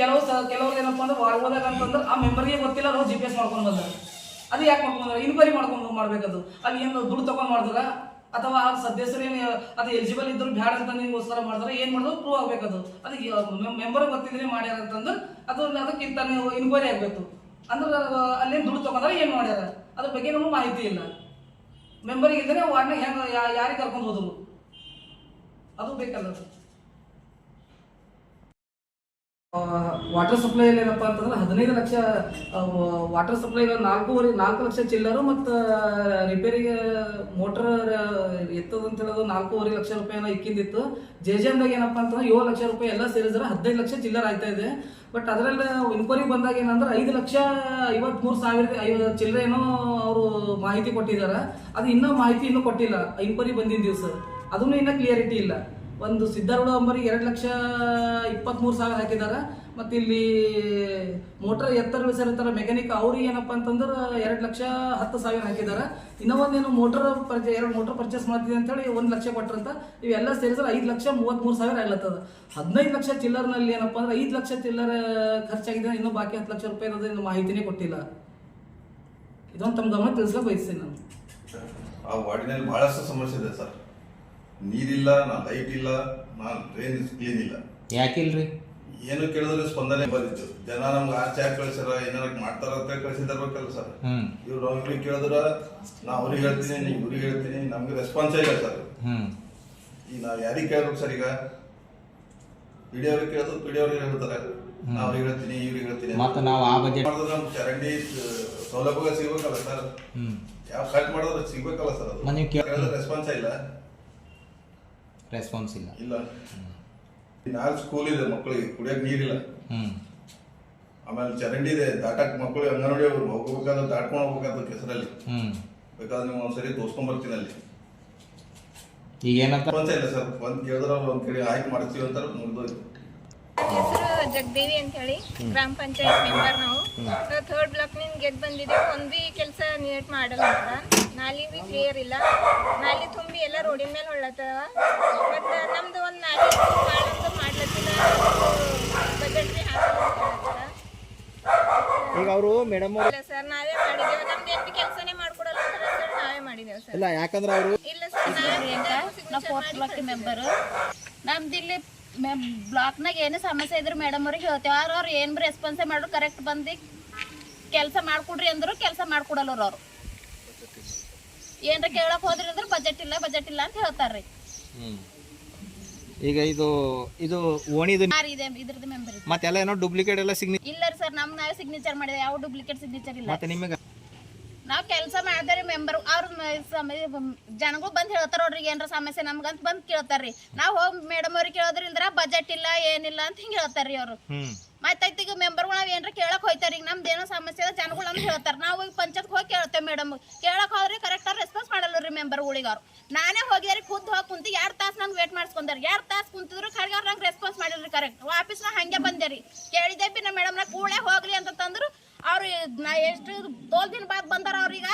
ಕೆಲವ್ರು ಏನಪ್ಪಾ ಅಂದ್ರೆ ವಾರ್ಡ್ ಹೋದಾಗ ಅಂತಂದ್ರೆ ಆ ಮೆಂಬರ್ಗೆ ಗೊತ್ತಿಲ್ಲ, ನಾವು GPS ಮಾಡ್ಕೊಂಡು ಬಂದ. ಅದು ಯಾಕೆ ಮಾಡ್ಕೊಂಡ್ರ? ಇನ್ಕ್ವೈರಿ ಮಾಡ್ಕೊಂಡು ಮಾಡ್ಬೇಕದು. ಅಲ್ಲಿ ಏನು ದುಡ್ಡು ತಗೊಂಡ್ ಮಾಡಿದ್ರ ಅಥವಾ ಆ ಸದಸ್ಯರು ಏನು ಅದು ಎಲಿಜಿಬಲ್ ಇದ್ರು ಬ್ಯಾಡ ಅಂತ ನಿಮ್ಗೋಸ್ಕರ ಮಾಡಿದ್ರೆ ಏನ್ ಮಾಡೋದು ಪ್ರೂವ್ ಆಗ್ಬೇಕದು. ಅದು ಮೆಂಬರ್ ಗೊತ್ತಿದ್ರೆ ಮಾಡ್ಯಾರ ಅಂತಂದ್ರೆ ಅದಕ್ಕಿಂತ ನೀವು ಇನ್ಕ್ವೈರಿ ಆಗ್ಬೇಕು. ಅಂದ್ರೆ ಅಲ್ಲೇನು ದುಡ್ಡು ತಗೊಂಡ್ರೆ ಏನ್ ಮಾಡ್ಯಾರ ಅದ್ರ ಬಗ್ಗೆ ನಮ್ಗೆ ಮಾಹಿತಿ ಇಲ್ಲ. ಮೆಂಬರ್ಗೆ ಇದ್ರೆ ವಾರ್ಡ್ನಾಗ ಹೆಂಗ ಯಾರಿಗೆ ಕರ್ಕೊಂಡು ಹೋದ್ರು ಅದು ಬೇಕಲ್ಲ. ವಾಟರ್ ಸಪ್ಲೈ ಏನಪ್ಪಾ ಅಂತಂದ್ರೆ 15 lakh water supply 4 lakh chiller ಮತ್ತು ರಿಪೇರಿಗೆ ಮೋಟರ್ ಎತ್ತದಂತ ಹೇಳೋದು 4.5 ಲಕ್ಷ ರೂಪಾಯಿನ ಇಕ್ಕಿಂದಿತ್ತು. JJMದಾಗ ಏನಪ್ಪಾ ಅಂತಂದ್ರೆ 7 ಲಕ್ಷ ರೂಪಾಯಿ ಎಲ್ಲ ಸೇರಿದ್ರೆ 15 ಲಕ್ಷ ಚಿಲ್ಲರ್ ಆಯ್ತಾ ಇದೆ. ಬಟ್ ಅದರಲ್ಲಿ ಇನ್ಕ್ವೈರಿ ಬಂದಾಗ ಏನಂದ್ರೆ 5,53,000 ಚಿಲ್ಲರೆ ಏನೋ ಅವರು ಮಾಹಿತಿ ಕೊಟ್ಟಿದ್ದಾರೆ. ಅದು ಇನ್ನೂ ಮಾಹಿತಿ ಇನ್ನೂ ಕೊಟ್ಟಿಲ್ಲ. ಇನ್ಕ್ವೈರಿ ಬಂದಿದ್ದ ದಿವಸ ಅದನ್ನು ಇನ್ನೂ ಕ್ಲಿಯರಿಟಿ ಇಲ್ಲ. ಒಂದು ಸಿದ್ದಾರೂಢ ಅಂಬರಿಗೆ 2,23,000 ಹಾಕಿದ್ದಾರೆ. ಮತ್ತು ಇಲ್ಲಿ ಮೋಟರ್ ಎತ್ತರ ಇಳಿಸಿರ್ತಾರೆ ಮೆಕ್ಯಾನಿಕ್ ಅವ್ರಿಗೆ ಏನಪ್ಪ ಅಂತಂದ್ರೆ 2,10,000 ಹಾಕಿದ್ದಾರೆ. ಇನ್ನೂ ಒಂದೇನು ಎರಡು ಮೋಟರ್ ಪರ್ಚೇಸ್ ಮಾಡ್ತಿದೆ ಅಂತೇಳಿ 1 ಲಕ್ಷ ಕೊಟ್ಟರಂತ. ಇವೆಲ್ಲ ಸೇರಿದ್ರೆ 5,33,000 ಆಗ್ಲತ್ತದ. 15 ಲಕ್ಷ ಚಿಲ್ಲರ್ನಲ್ಲಿ ಏನಪ್ಪ ಅಂದ್ರೆ 5 ಲಕ್ಷ ಚಿಲ್ಲರ್ ಖರ್ಚಾಗಿದೆ. ಇನ್ನೂ ಬಾಕಿ 10 ಲಕ್ಷ ರೂಪಾಯಿ ಇರೋದು ಮಾಹಿತಿನೇ ಕೊಟ್ಟಿಲ್ಲ. ಇದೊಂದು ತಮ್ಮ ಗಮನ ತಿಳಿಸ್ಲಿಕ್ಕೆ ಬಯಸ್ತೀನಿ ನಾನು. ಆ ವಾರ್ಡಿನಲ್ಲಿ ಬಹಳಷ್ಟು ಸಮಸ್ಯೆ ಇದೆ ಸರ್. ನೀರಿಲ್ಲ, ಲೈಟ್ ಇಲ್ಲ, ಡ್ರೈನ್ ಕ್ಲೀನ್ ಇಲ್ಲ. ಯಾಕಿಲ್ರಿ? ಏನು ಕೇಳಿದ್ರೆ ಸ್ಪಂದನೆ ಬಂದಿತ್ತು. ಜನ ನಮ್ಗೆ ಚಾಕ್ ಕಳ್ಸ್ಯಾರ, ಏನಾರ ಮಾಡ್ತಾರ ಅಂತ ಕಳ್ಸಿದಾರ್ಬೇಕಲ್ಲ ಸರ್. ಇವ್ರು ಅವ್ರಿಗೆ ಕೇಳಿದ್ರ ನಾ ಅವ್ರಿಗೆ ಹೇಳ್ತೀನಿ, ನೀವು ಇವ್ರಿಗೆ ಹೇಳ್ತೀನಿ, ನಮ್ಗೆ ರೆಸ್ಪಾನ್ಸ್ ಇಲ್ಲ ಸರ್. ಈಗ ನಾವ್ ಯಾರಿಗೆ ಕೇಳ್ಬೇಕು ಸರ್? ಈಗ PDO ಅವ್ರಿಗೆ ಕೇಳಿದ್ರು PDO ಅವ್ರಿಗೆ ಹೇಳ್ತಾರೆ, ನಾ ಅವ್ರಿಗೆ ಹೇಳ್ತೀನಿ, ಇವ್ರಿಗೆ ಹೇಳ್ತೀನಿ. ಮತ್ತೆ ನಾವು ಆ ಬಜೆಟ್ ಮಾಡಿದ್ರೆ ನಮ್ಗೆ ಚರಂಡಿ ಸೌಲಭ್ಯ ಸಿಗ್ಬೇಕಲ್ಲ ಸರ್. ಯಾವ ಖರ್ಚು ಮಾಡಿದ್ರೆ ಸಿಗ್ಬೇಕಲ್ಲ ಸರ್. ಅದು ಕೇಳಿದ್ರೆ ರೆಸ್ಪಾನ್ಸ್ ಇಲ್ಲ. ರೆಸ್ಪಾನ್ಸ್ ಇಲ್ಲ. ಇಲ್ಲ. ನಾಲ್ಕು ಸ್ಕೂಲ್ ಇದೆ, ಮಕ್ಕಳಿಗೆ ಕುಡಿಯಕ್ಕೆ ನೀರಿಲ್ಲ. ಆಮೇಲೆ ಚರಂಡಿ ಇದೆ, ದಾಟಕ್ಕೆ ಮಕ್ಕಳು ಅಂಗನವಾಡಿ ಅವ್ರು ಹೋಗ್ಬೇಕಾದ್ರೆ ದಾಟ್ಕೊಂಡು ಹೋಗ್ಬೇಕಾದ ಕೆಸರಲ್ಲಿ. ಬೇಕಾದ್ರೆ ನೀವು ಒಂದ್ಸರಿ ತೋರ್ಸ್ಕೊಂಡ್ ಬರ್ತೀನಿ ಅಲ್ಲಿ. ಈಗ ಏನಂತ ಇಲ್ಲ ಸರ್, ಒಂದ್ ಕೇಳಿದ್ರೆ ಒಂದ್ ಕಡೆ ಆಯ್ಕೆ ಮಾಡ್ತೀವಿ ಅಂತ ಮುಗಿದೋಯ್ತು. ಹೆಸರು ಜಗದೇವಿ ಅಂತ ಹೇಳಿ, ಗ್ರಾಮ ಪಂಚಾಯತ್ ಮೆಂಬರ್. ನಾವು 3rd ಬ್ಲಾಕ್ ನಿಂದ ಗೆದ್ದು ಬಂದಿದ್ದೇವೆ. ಒಂದು ಬಿ ಕೆಲಸ ನೀಟ್ ಮಾಡಲ್ಲ ಅಂತ, ನಾಲಿ ಬಿ ಕ್ಲಿಯರ್ ಇಲ್ಲ, ನಾಲಿ ತುಂಬಿ ಎಲ್ಲ ರೋಡಿನ ಮೇಲೆ ಹೊಳ್ಳತ್ತವ. ಮತ್ತು ನಮ್ದು ಒಂದು ನಾಲಿ ಮಾಡೋದು ಮಾಡ್ಲತ್ತಿಲ್ಲ, ಬಜೆಟ್ ರೀ ಹಾಕಲ್ಲ. ಈಗ ಅವರು ಮೇಡಮ್ ಇಲ್ಲ ಸರ್, ನಾವೇ ಮಾಡಿದ್ದೇವೆ. ನಮ್ದು ಏನು ಕೆಲಸನೇ ಮಾಡ್ಕೊಡಲ್ಲ ಸರ್, ನಾವೇ ಮಾಡಿದ್ದೇವೆ ಸರ್. ಇಲ್ಲ, ಯಾಕಂದ್ರೆ ಅವರು ಇಲ್ಲ ಸರ್, ನಾವೇ ನಾವು 4th ಬ್ಲಾಕ್ ಮೆಂಬರು. ನಮ್ದು ಇಲ್ಲಿ ಬ್ಲಾಕ್ನಾಗ ಏನು ಸಮಸ್ಯೆ ಇದ್ರೆ ಮೇಡಮ್ ಅವ್ರಿಗೆ ಹೇಳ್ತೇವೆ. ಅವ್ರು ಏನು ಭೀ ರೆಸ್ಪಾನ್ಸೇ ಮಾಡ್ರು, ಕರೆಕ್ಟ್ ಬಂದು ಕೆಲಸ ಮಾಡ್ಕೊಡ್ರಿ ಅಂದ್ರು ಕೆಲಸ ಮಾಡ್ಕೊಡಲ್ಲ ಅವರು. ಏನ್ರ ಕೇಳಕ್ ಹೋದ್ರಿ ಅಂದ್ರೆ ಬಜೆಟ್ ಇಲ್ಲ ಅಂತ ಹೇಳ್ತಾರ್ರಿ. ಈಗ ಇದು ಓಣಿದು ಇದೆ ಇದ್ರದ್ದು ಮೆಂಬರ್ ಮತ್ತೆಲ್ಲ ಏನೋ ಡೂಪ್ಲಿಕೇಟ್ ಎಲ್ಲ ಇಲ್ಲ ರೀ ಸರ್, ನಾವೇ ಸಿಗ್ನೇಚರ್ ಮಾಡಿದೆ, ಯಾವ ಡೂಪ್ಲಿಕೇಟ್ ಸಿಗ್ನೇಚರ್ ಇಲ್ಲ. ಮತ್ತೆ ನಿಮಗೆ ನಾವು ಕೆಲಸ ಮಾಡಿದ್ರೆ ಮೆಂಬರ್ ಅವ್ರ ಜನಗಳು ಬಂದು ಹೇಳ್ತಾರ, ಅವ್ರಿಗೆ ಏನಾರ ಸಮಸ್ಯೆ ನಮ್ಗಂತ ಬಂದು ಕೇಳ್ತಾರ್ರಿ. ನಾವು ಹೋಗಿ ಮೇಡಮ್ ಅವ್ರಿಗೆ ಕೇಳೋದ್ರಿಂದ ಬಜೆಟ್ ಇಲ್ಲ ಏನಿಲ್ಲ ಅಂತ ಹಿಂಗೆ ಹೇಳ್ತಾರ್ರಿ ಅವರು. ಮತ್ತೈತಿ ಈಗ ಮೆಂಬರ್ಗಳು ನಾವು ಏನಾರ ಕೇಳಕ್ ಹೋಯ್ತಾರ, ಈಗ ನಮ್ದು ಏನೋ ಸಮಸ್ಯೆ ಇದೆ ಜನಗಳು ನಮ್ಗೆ ಹೇಳ್ತಾರೆ. ನಾವು ಈಗ ಪಂಚಾಯತ್ ಹೋಗಿ ಕೇಳ್ತೇವೆ, ಮೇಡಮ್ ಕೇಳಕ್ ಹೋದ್ರೆ ಕರೆಕ್ಟಾಗಿ ರೆಸ್ಪಾನ್ಸ್ ಮಾಡಲ್ಲ ರೀ ಮೆಂಬರ್ಗಳಿಗೆ. ಅವ್ರು ನಾನೇ ಹೋಗಿದಾರೆ ಖುದ್ದು ಹೋಗಿ ಕುಂತು 2 ತಾಸು ನಂಗೆ ವೇಟ್ ಮಾಡಿಸ್ಕೊಂಡಾರೆ. 2 ತಾಸು ಕುಂತಿದ್ರು ಖರ್ಗೆ ಅವ್ರು ನಂಗೆ ರೆಸ್ಪಾನ್ಸ್ ಮಾಡಿಲ್ರಿ. ಕರೆಕ್ಟ್ ಆಫೀಸ್ನಾಗ ಹಂಗೆ ಬಂದೇರಿ, ಕೇಳಿದೆ ಬಿ ನಮ್ಮ ಮೇಡಮ್ನ ಕೂಡಲೇ ಹೋಗ್ಲಿ ಅಂತ ತಂದ್ರು. ಅವ್ರು ನಾ ಎಷ್ಟು ತೋಲ್ ದಿನ ಬಾದ್ ಬಂದಾರ. ಅವ್ರೀಗ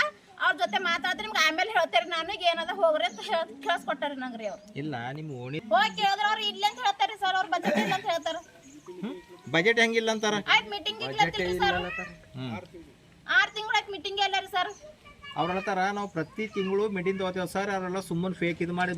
ಅವ್ರ ಜೊತೆ ಮಾತಾಡಿದ್ರೆ ನಿಮ್ಗೆ ಆಮೇಲೆ ಹೇಳ್ತಾರೆ, ನನಗೆ ಏನದ ಹೋಗ್ರಿ ಅಂತ ಕಳ್ಸ್ಕೊಟ್ಟಾರಿ ನಂಗೆ ರೀ. ಅವ್ರು ಇಲ್ಲ ನಿಮ್ಮ ಓಣಿ ಹೋಗಿ ಕೇಳಿದ್ರೆ ಅವ್ರು ಇಲ್ಲ ಅಂತ ಹೇಳ್ತಾರೆ ಸರ್, ಅವ್ರ ಬಜೆಟ್ ಇಲ್ಲ ಅಂತ ಹೇಳ್ತಾರ. ಬಜೆಟ್ ಹೆಂಗಿಲ್ಲ ಅಂತಾರ? ಆಯ್ತು ಮೀಟಿಂಗ್ ಸರ್, 6 ತಿಂಗಳು ಆಯ್ತು ಮೀಟಿಂಗ್ ಎಲ್ಲ ರೀ ಸರ್. ಅವ್ರ ಹೇಳ್ತಾರ ನಾವು ಪ್ರತಿ ತಿಂಗಳು ಮೀಟಿಂಗ್ ತಗೋತೀವಿ ಸರ್, ಅವರೆಲ್ಲ ಸುಮ್ಮನೆ ಫೇಕ್ ಇದು ಮಾಡಿ